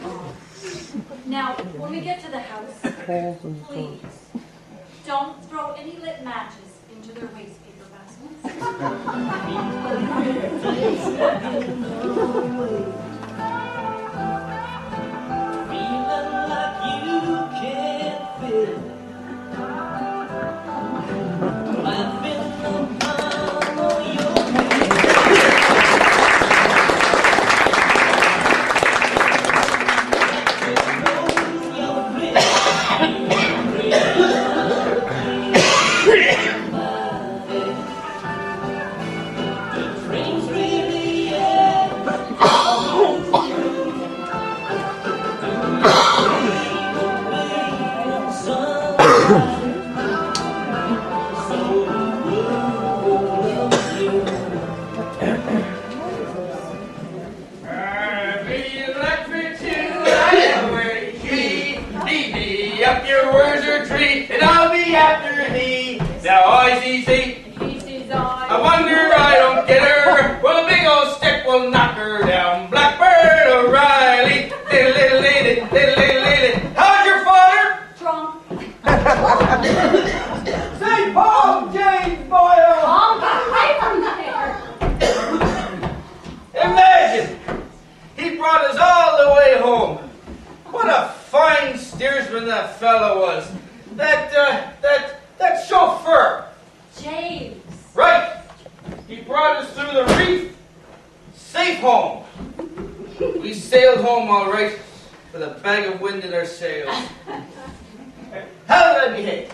Now, when we get to the house, please, don't throw any lit matches into their waste paper baskets. Feeling like you can't fit. Laughing the palm of your hand. The train's really Up your words or tree, and I'll be after thee. Now I see. He sees I. I wonder I don't get her. Well, a big old stick will knock her down. Blackbird O'Reilly. Diddle-diddle-lady. How's your father? Drunk. St. Paul, James Boyle. Tom, get away from there. Imagine. He brought us all the way home. What a fine steersman that fellow was. That chauffeur. James. Right. He brought us through the reef. Safe home. We sailed home all right with a bag of wind in our sails. How did I behave?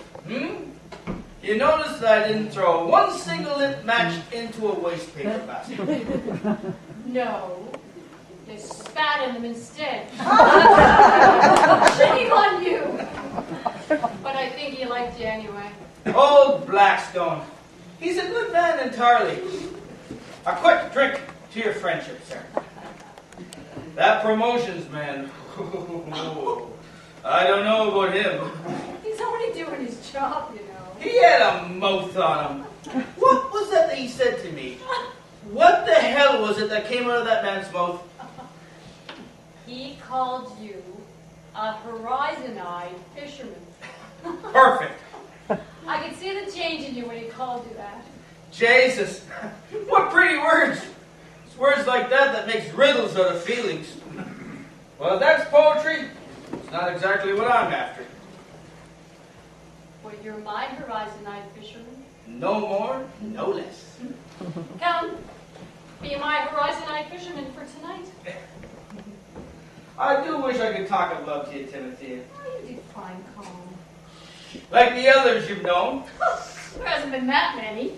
You notice that I didn't throw one single lit match into a waste paper basket. No. You spat in them instead. Shame on you. But I think he liked you anyway. Old Blackstone. He's a good man entirely. A quick drink to your friendship, sir. That promotions man. I don't know about him. He's only doing his job, you know. He had a mouth on him. What was that he said to me? What the hell was it that came out of that man's mouth? He called you a horizon-eyed fisherman. Perfect. I could see the change in you when he called you that. Jesus. What pretty words. It's words like that makes riddles out of feelings. Well, if that's poetry, it's not exactly what I'm after. Well, you're my horizon-eyed fisherman. No more, no less. Come, be my horizon-eyed fisherman for tonight. I do wish I could talk of love to you, Timothy. Oh, you did fine, Colin. Like the others you've known. There hasn't been that many.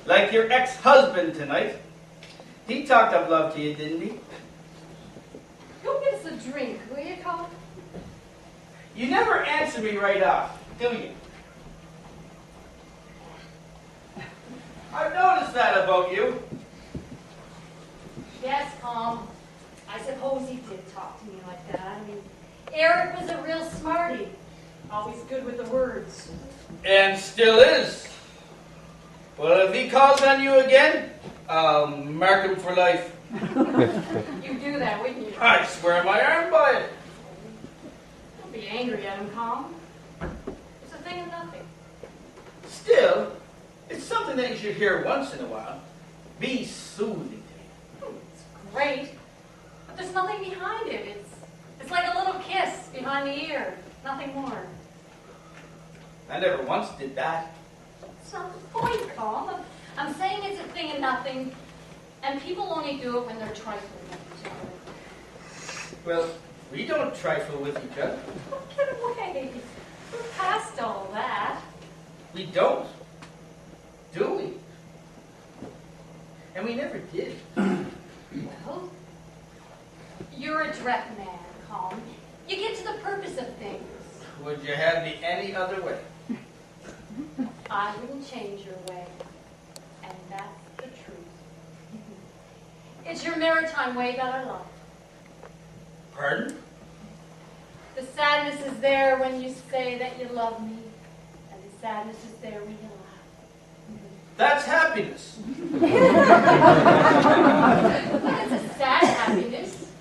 Like your ex-husband tonight. He talked of love to you, didn't he? Go get us a drink, will you, Colin? You never answer me right off, do you? I've noticed that about you. Yes, Tom. I suppose he did talk to me like that. I mean, Eric was a real smarty. Always good with the words. And still is. Well, if he calls on you again, I'll mark him for life. You'd do that, wouldn't you? I swear my arm by it. Don't be angry at him, Colin. It's a thing of nothing. Still, it's something that you should hear once in a while. Be soothing to you. It's great, but there's nothing behind it. It's like a little kiss behind the ear. Nothing more. I never once did that. It's not the point, Colin. I'm saying it's a thing of nothing, and people only do it when they're trifling with each other. Well, we don't trifle with each other. Oh, get away. We're past all that. We don't. Do we? And we never did. Well, you're a direct man, Colin. You get to the purpose of things. Would you have me any other way? I wouldn't change your way, and that's the truth. It's your maritime way that I love. Pardon? The sadness is there when you say that you love me, and the sadness is there when you laugh. That's happiness. That's a sad happiness.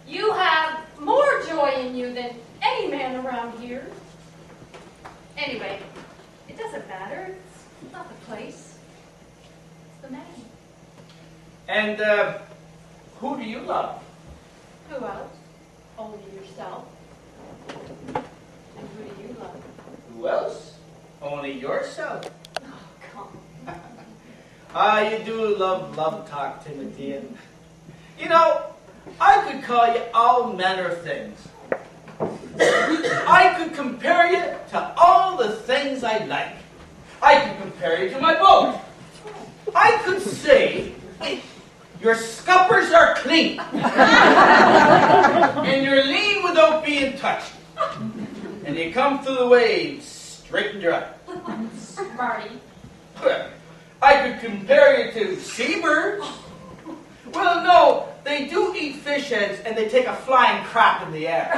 You have more joy in you than any man around here. Anyway, it doesn't matter. It's not the place. It's the man. And who do you love? Who else? Only yourself. And who do you love? Who else? Only yourself. Oh, come. You do love talk, Timothy. And, you know, I could call you all manner of things. I could compare you to all the things I like. I could compare you to my boat. I could say, your scuppers are clean. And you're lean without being touched. And you come through the waves straight and dry. Smarty. I could compare you to seabirds. Well, no, they do eat fish heads and they take a flying crap in the air.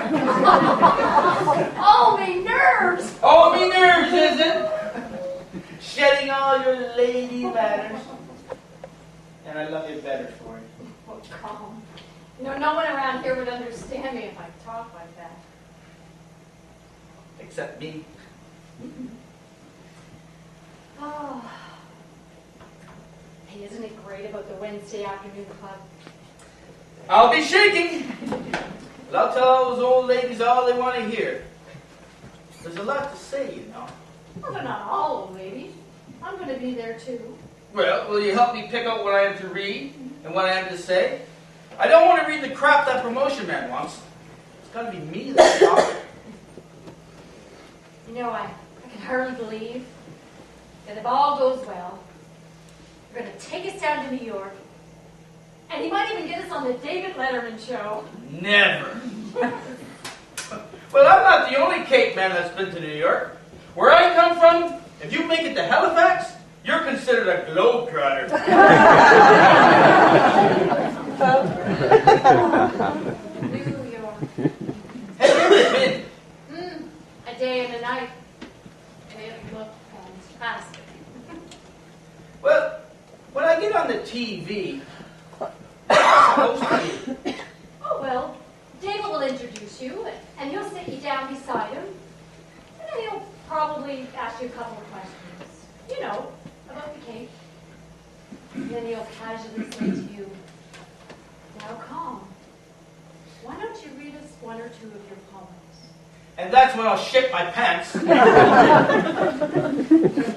Oh, me nerves! Oh, me nerves, is it? Shedding all your lady manners. And I love you better for it. Oh, calm. You know, no one around here would understand me if I talked like that. Except me. Oh. Hey, isn't it great about the Wednesday afternoon club? I'll be shaking. But I'll tell all those old ladies all they want to hear. There's a lot to say, you know. Well, they're not all old ladies. I'm going to be there too. Well, will you help me pick out what I am to read and what I am to say? I don't want to read the crap that promotion man wants. It's got to be me that's talking. You know, I can hardly believe that if all goes well, you're going to take us down to New York, and he might even get us on the David Letterman show. Never. Well, I'm not the only Cape man that's been to New York. Where I come from, if you make it to Halifax, you're considered a globetrotter. New York. Have you ever been? A day and a night. And it looked fantastic. Well, when I get on the TV, what am I supposed to do? Oh, well, David will introduce you, and he'll sit you down beside him, and then he'll probably ask you a couple of questions, you know, about the Cape. And then he'll casually say to you, now, calm, why don't you read us one or two of your poems? And that's when I'll shit my pants. Then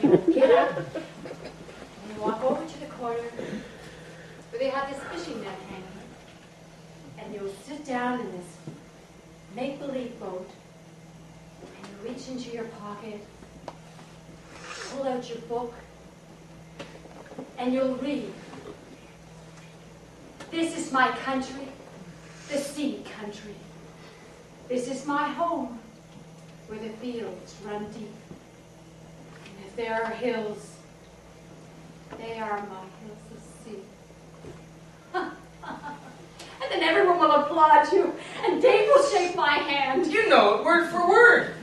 you'll get up, and you walk over to the corner where they have this fishing net hanging, and you'll sit down in this make-believe boat, and you reach into your pocket, pull out your book, and you'll read. This is my country, the sea country. This is my home, where the fields run deep. And if there are hills, they are my hills of sea. And then everyone will applaud you, and Dave will shake my hand. You know it word for word.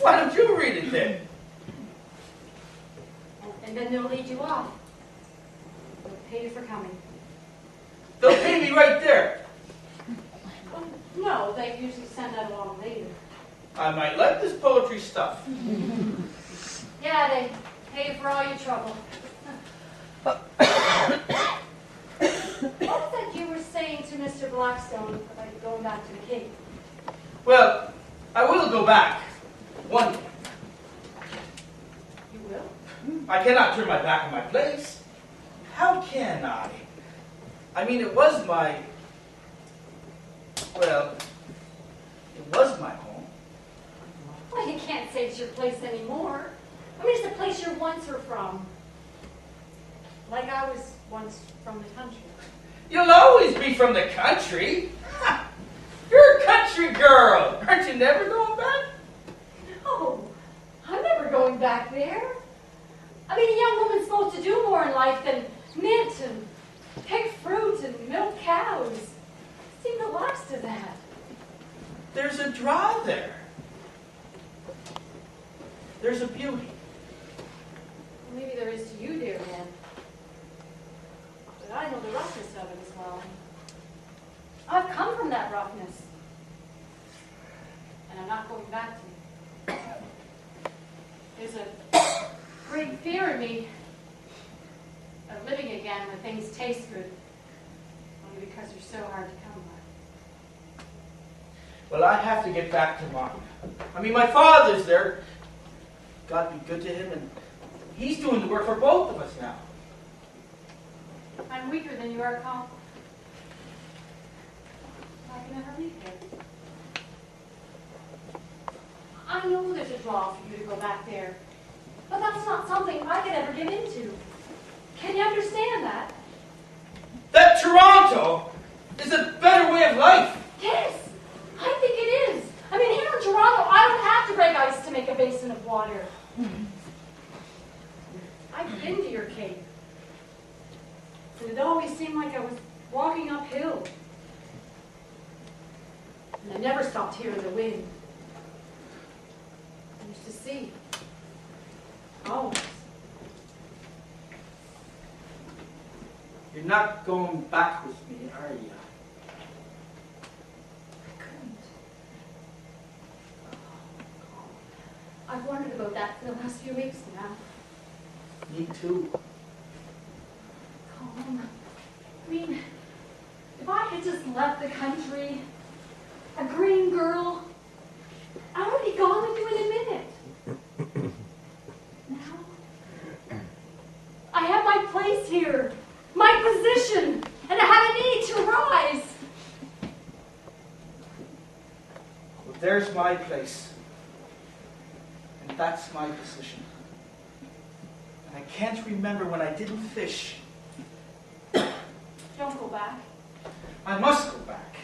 Why don't you read it then? And then they'll lead you off. They'll pay you for coming. They'll pay me right there. Oh, no, they usually send that along later. I might like this poetry stuff. Yeah, they pay you for all your trouble. What was that you were saying to Mr. Blackstone about going back to the Cape? Well, I will go back. One day. You will? I cannot turn my back on my place. How can I? I mean, it was my... Well, it was my home. Well, you can't say it's your place anymore. I mean, it's the place you once were from. Like I was once from the country. You'll always be from the country. Ha! You're a country girl. Aren't you never going back? No, I'm never going back there. I mean, a young woman's supposed to do more in life than knit and pick fruit and milk cows. I seem to last to that. there's a draw there. There's a beauty. Maybe there is to you, dear man. But I know the roughness of it as well. I've come from that roughness. And I'm not going back to it. There's a great fear in me of living again where things taste good, only because they're so hard to come by. Well, I have to get back to mine. I mean, my father's there. God be good to him, and he's doing the work for both of us now. I'm weaker than you are, Paul. I can never leave here. I know there's a draw for you to go back there, but that's not something I could ever get into. Can you understand that? That Toronto is a better way of life. Yes, I think it is. I mean, here in Toronto, I don't have to break ice to make a basin of water. I've been to your cave, and it always seemed like I was walking uphill. And I never stopped hearing the wind. I used to see. Always. You're not going back with me, are you? I couldn't. I've wondered about that for the last few weeks now. Me too. Colin, I mean, if I had just left the country, a green girl, I would be gone with you in a minute. Now, I have my place here, my position, and I have a need to rise. Well, there's my place. And that's my position. And I can't remember when I didn't fish. Don't go back. I must go back.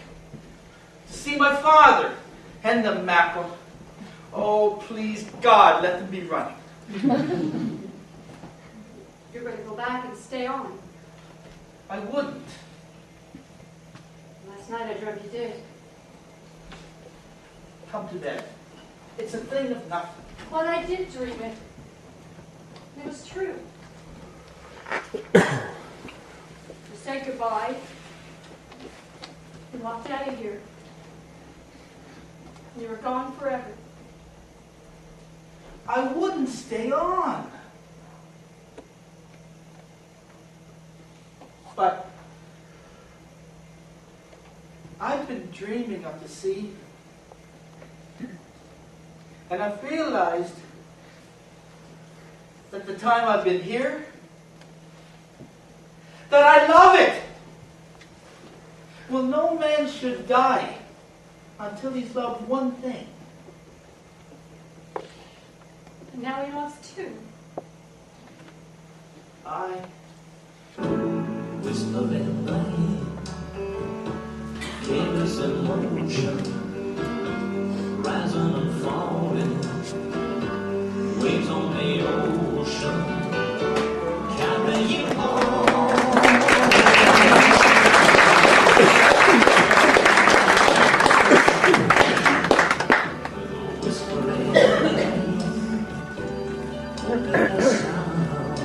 To see my father and the mackerel. Oh, please, God, let them be running. You're going to go back and stay on. I wouldn't. Last night I dreamt you did. Come to bed. It's a thing of nothing. But I did dream it. It was true. You said goodbye. You walked out of here. And you were gone forever. I wouldn't stay on. But I've been dreaming of the sea. And I've realized that the time I've been here, that I love it. Well, no man should die until he's loved one thing. And now he loves two. I Whispering rain gave us emotion, rising and falling, waves on the ocean, carry you home. With a whispering rain, open the sound,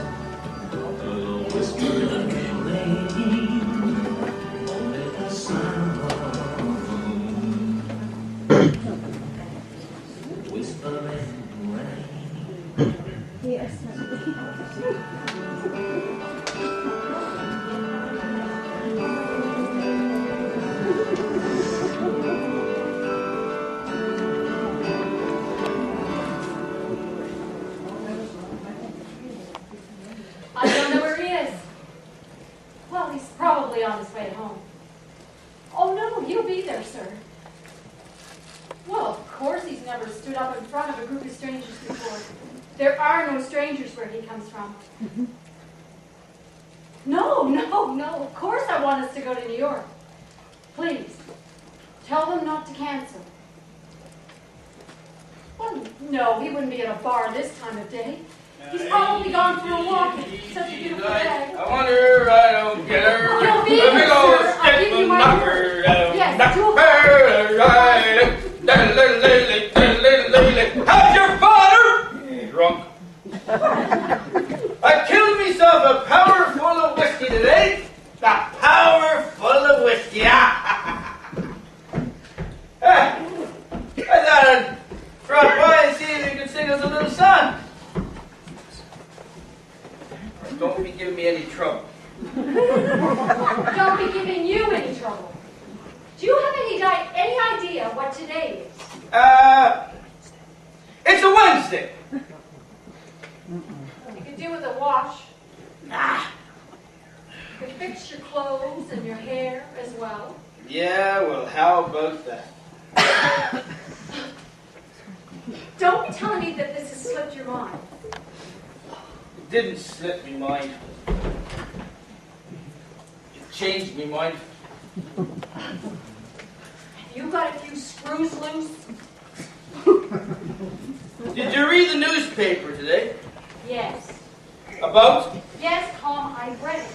with a whispering rain, only the sound. Whispering rain. Yes. I don't know where he is. Well, he's probably on his way home. Oh, no, he'll be there, sir. Well, of course he's never stood up in front of a group of strangers before. There are no strangers where he comes from. No, of course I want us to go to New York. Please, tell them not to cancel. Well, no, he wouldn't be at a bar this time of day. He's probably gone for a walk. It's such a beautiful day. I wonder, I don't get her. You'll be Let me here, go sir. I'll stick give you the my knocker, word. Yes, knocker, you'll- right, How's your father? Drunk. I killed myself a power full of whiskey today. A power full of whiskey. I thought I'd drop by and see if you could sing us a little song. Don't be giving me any trouble. Don't be giving you any trouble. Do you have any idea what today is? It's a Wednesday. You could do with a wash. You could fix your clothes and your hair as well. Yeah, well, how about that? Don't be telling me that this has slipped your mind. It didn't slip me mind. It changed me mind. You got a few screws loose? Did you read the newspaper today? Yes. About Yes, Tom, I read it.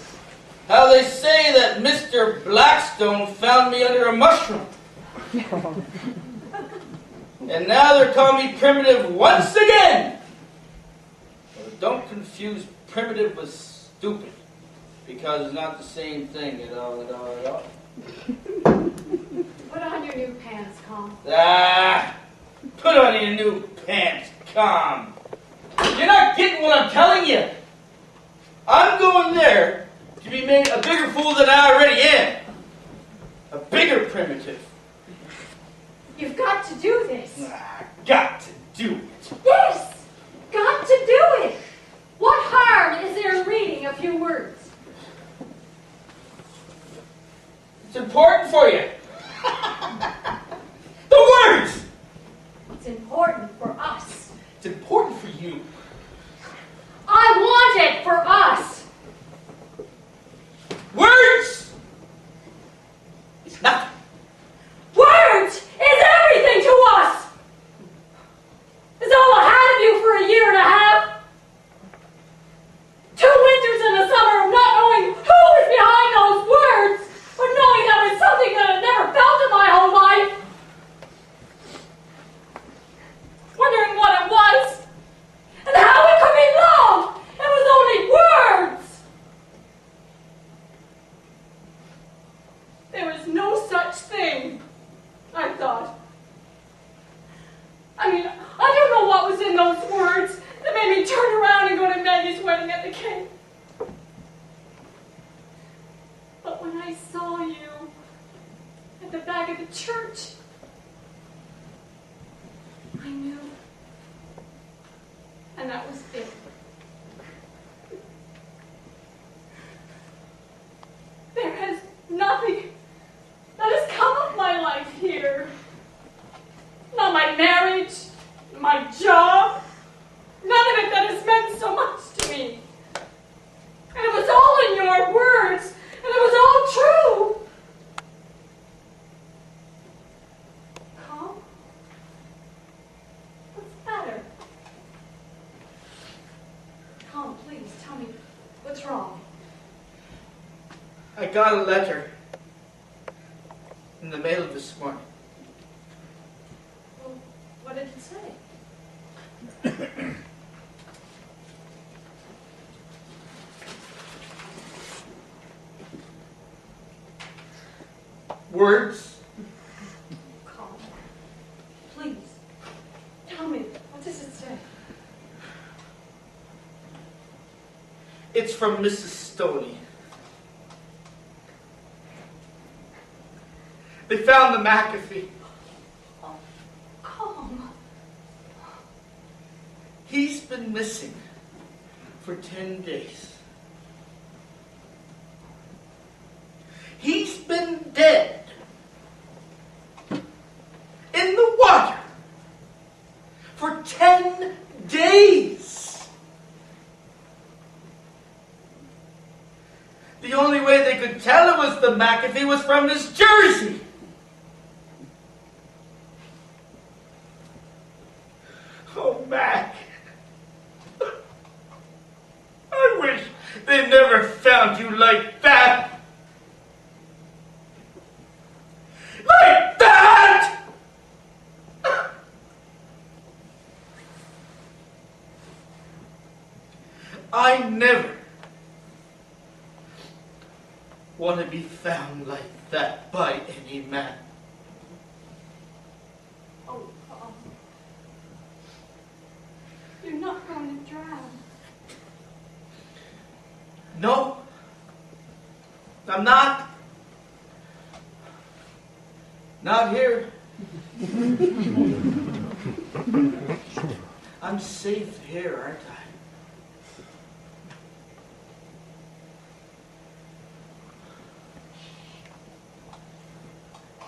how they say that Mr. Blackstone found me under a mushroom. And now they're calling me primitive once again. But don't confuse primitive with stupid, because it's not the same thing at all. Put on your new pants, Tom. Put on your new pants, calm. You're not getting what I'm telling you. I'm going there to be made a bigger fool than I already am. A bigger primitive. You've got to do this. Got to do it. Yes! Got to do it! What harm is there in reading a few words? It's important for you. The words! It's important for us. It's important for you. I want it for us. Words! It's nothing. Words is everything to us. It's all I had of you for a year and a half. 2 winters and a summer of not knowing who was behind those words, but knowing that was something that I'd never felt in my whole life. Wondering what it was and how it could be love. It was only words. There was no such thing, I thought. I mean, I don't know what was in those words that made me turn around and go to Maggie's wedding at the Cape. But when I saw you at the back of the church, I knew. And that was it. There has nothing that has come of my life here. Not my marriage, my job, none of it that has meant so much to me. And it was all in your words, and it was all true. Calm? What's the matter? Calm, please, tell me what's wrong. I got a letter in the mail this morning. Well, what did it say? Words. Calm. Please. Tell me, what does it say? It's from Mrs. Stoney. They found the McAfee. Oh, calm. He's been missing for 10 days. He's been dead in the water for 10 days. The only way they could tell it was the McAfee was from his jersey. Oh, Mac. I wish they never found you like that. Like that! I never want to be found like that by any man. Oh, Paul. You're not going to drown. No, I'm not. Not here. I'm safe here, aren't I?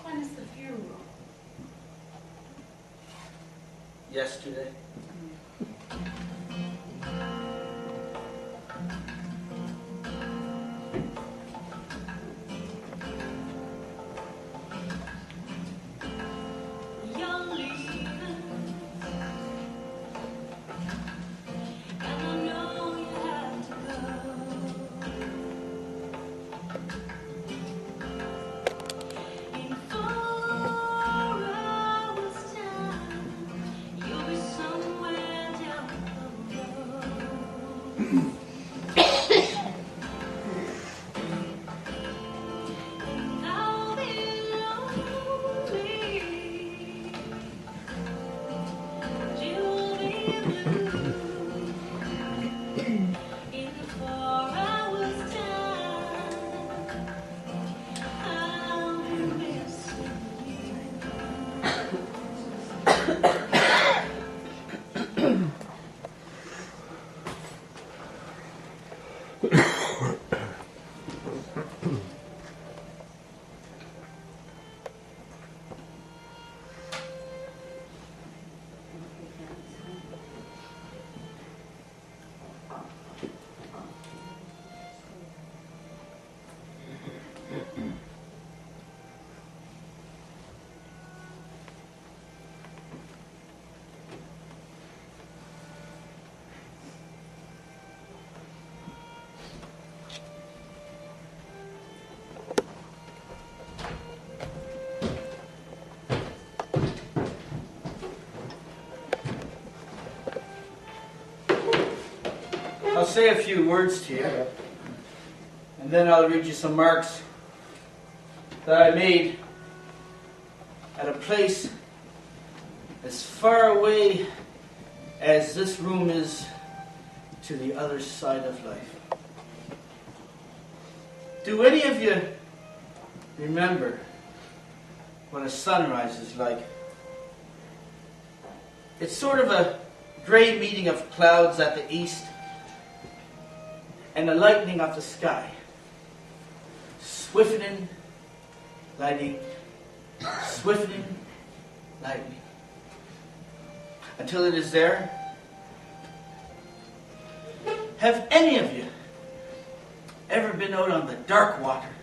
When is the funeral? Yesterday. I'll say a few words to you, and then I'll read you some marks that I made at a place as far away as this room is to the other side of life. Do any of you remember what a sunrise is like? It's sort of a gray meeting of clouds at the east and the lightning of the sky, swiftening, lightning, swiftening, lightning, until it is there. Have any of you ever been out on the dark water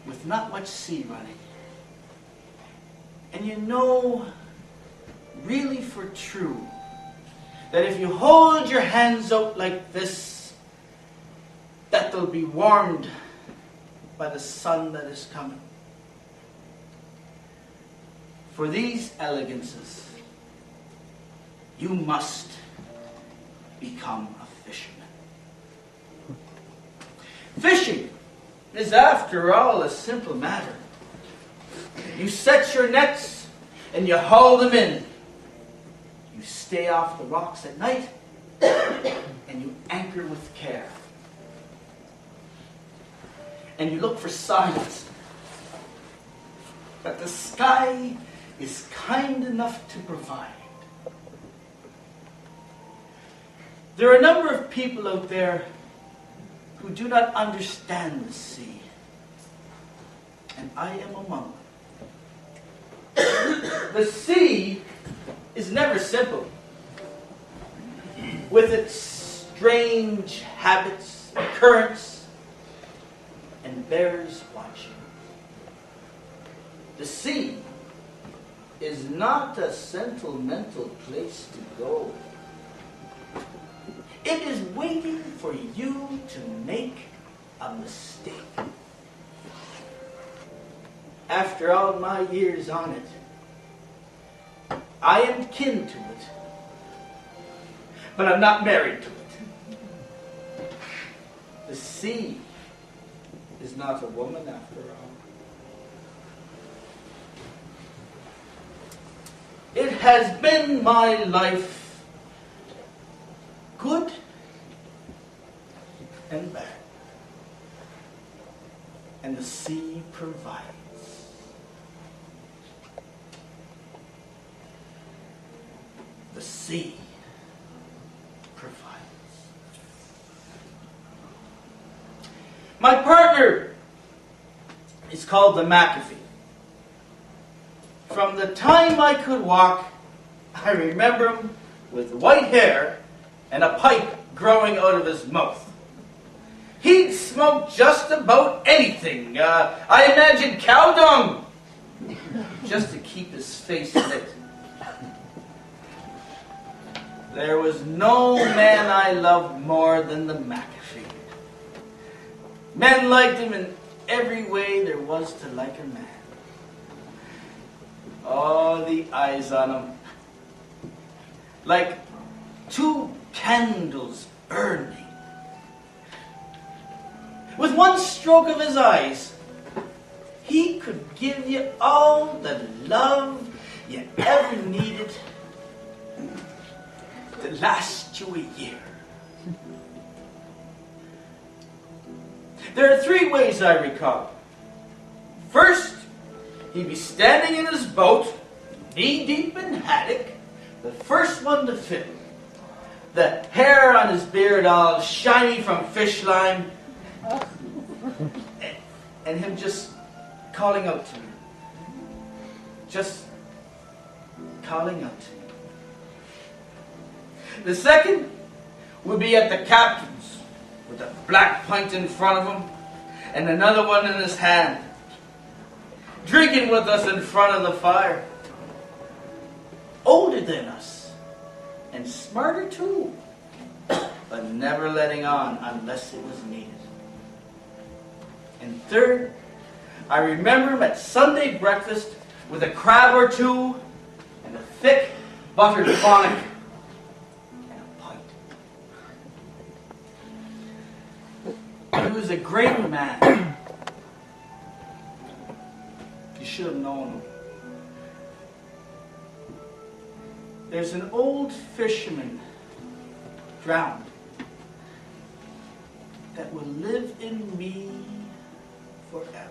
with not much sea running? And you know, really for true, that if you hold your hands out like this, that they'll be warmed by the sun that is coming. For these elegances, you must become a fisherman. Fishing is, after all, a simple matter. You set your nets and you haul them in. You stay off the rocks at night and you anchor with care. And you look for signs that the sky is kind enough to provide. There are a number of people out there who do not understand the sea, and I am among them. The sea is never simple, with its strange habits, currents, and bears watching. The sea is not a sentimental place to go. It is waiting for you to make a mistake. After all my years on it, I am kin to it, but I'm not married to it. The sea is not a woman after all. It has been my life, good and bad. And the sea provides. The sea provides. My partner is called the McAfee. From the time I could walk, I remember him with white hair and a pipe growing out of his mouth. He'd smoke just about anything. I imagine cow dung, just to keep his face lit. There was no man I loved more than the McAfee. Men liked him in every way there was to like a man. Oh, the eyes on him. Like two candles burning. With one stroke of his eyes, he could give you all the love you ever needed to last you a year. There are three ways I recall. First, he'd be standing in his boat, knee-deep in haddock, the first one to fit. The hair on his beard all shiny from fish lime, and him just calling out to me. Just calling out to me. The second would be at the captain's, with a black pint in front of him, and another one in his hand, drinking with us in front of the fire. Older than us, and smarter too, but never letting on unless it was needed. And third, I remember him at Sunday breakfast with a crab or two and a thick buttered bonnet and a pint. He was a great man. You should have known him. There's an old fisherman drowned that will live in me forever.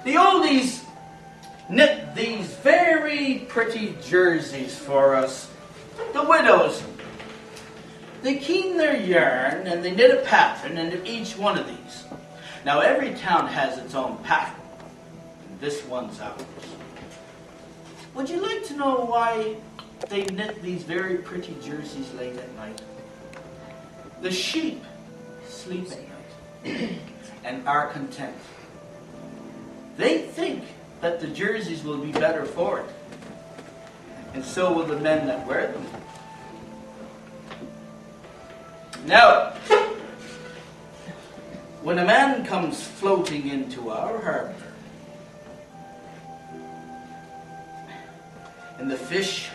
The oldies knit these very pretty jerseys for us. The widows, they keen their yarn and they knit a pattern into each one of these. Now every town has its own pattern. And this one's ours. Would you like to know why they knit these very pretty jerseys late at night? The sheep sleep at night and are content. They think that the jerseys will be better for it. And so will the men that wear them. Now, when a man comes floating into our harbor, and the fish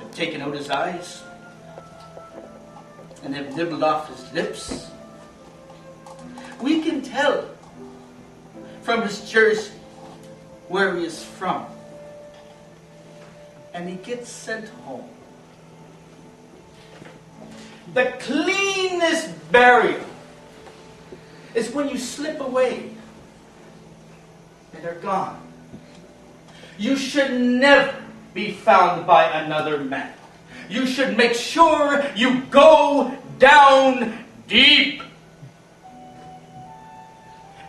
have taken out his eyes, and have nibbled off his lips, we can tell from his jersey where he is from. And he gets sent home. The cleanest burial is when you slip away and are gone. You should never be found by another man. You should make sure you go down deep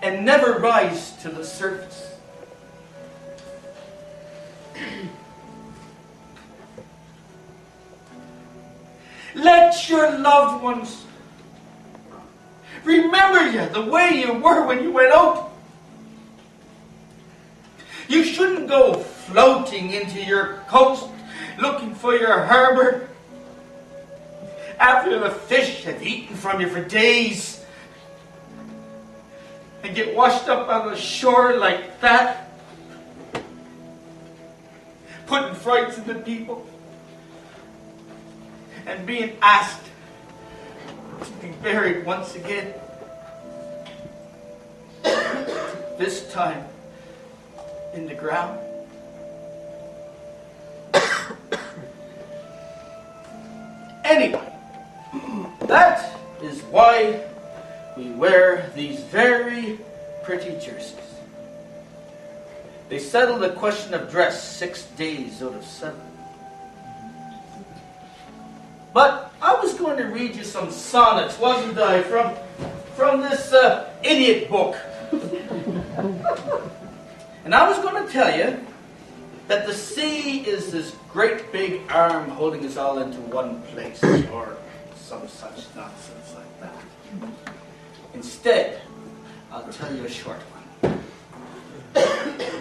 and never rise to the surface. Let your loved ones remember you the way you were when you went out. You shouldn't go floating into your coast looking for your harbor after the fish have eaten from you for days and get washed up on the shore like that, putting frights into people. and being asked to be buried once again. This time in the ground. Anyway, that is why we wear these very pretty jerseys. They settle the question of dress 6 days out of 7. But I was going to read you some sonnets, wasn't I, from this idiot book. And I was going to tell you that the sea is this great big arm holding us all into one place, or some such nonsense like that. Instead, I'll tell you a short one.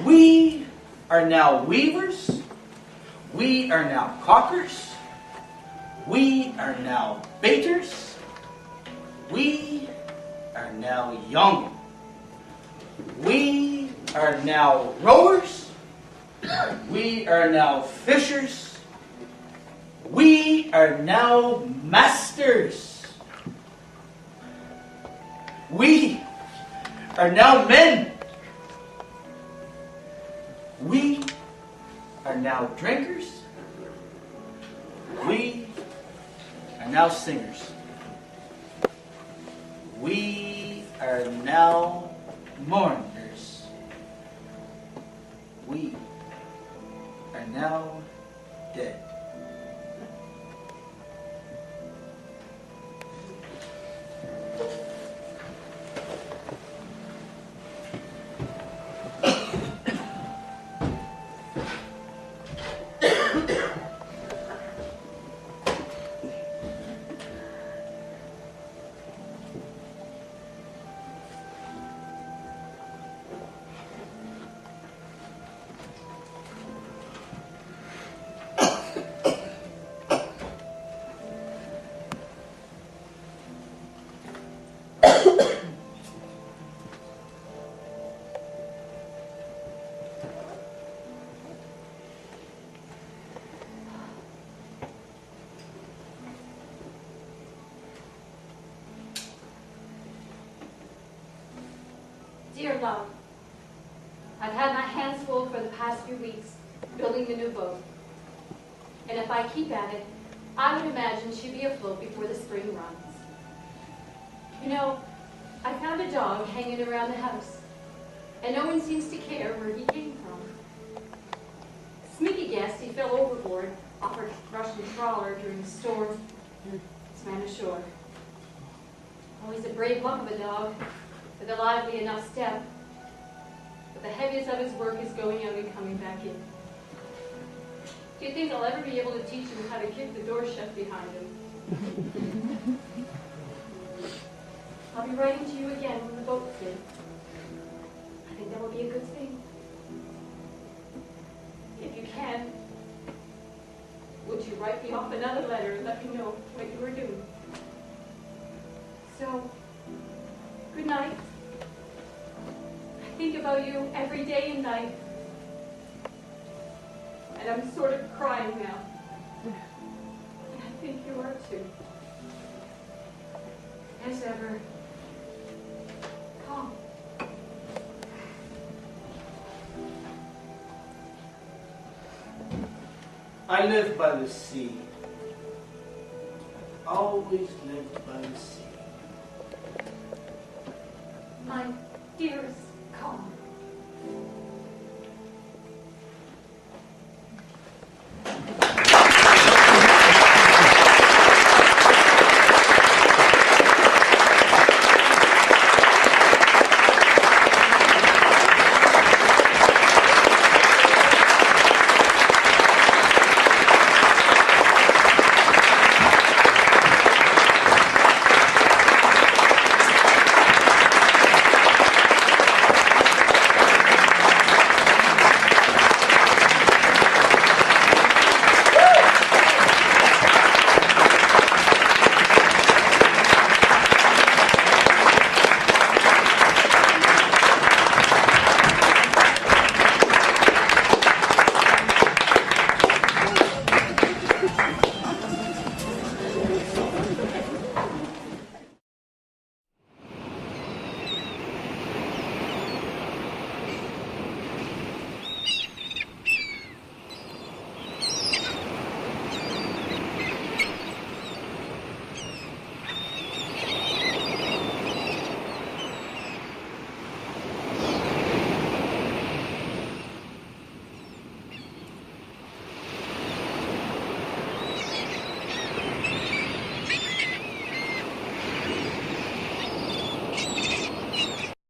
We are now weavers. We are now caulkers. We are now baiters. We are now young. We are now rowers. We are now fishers. We are now masters. We are now men. We are now drinkers. We are now singers. We are now mourners. We are now dead. Dear love, I've had my hands full for the past few weeks building the new boat. And if I keep at it, I would imagine she'd be afloat before the spring runs. You know, I found a dog hanging around the house, and no one seems to care where he came from. Smicky guessed he fell overboard off a Russian trawler during the storm and swam ashore. Oh, he's a brave lump of a dog, with a lively enough step, but the heaviest of his work is going out and coming back in. Do you think I'll ever be able to teach him how to kick the door shut behind him? I'll be writing to you again when the boat's in. I think that will be a good thing. If you can, would you write me off another letter and let me know what you were doing? So, good night. I think about you every day and night. And I'm sort of crying now. And I think you are too. As ever, Tom. I live by the sea. I've always lived by the sea. My dearest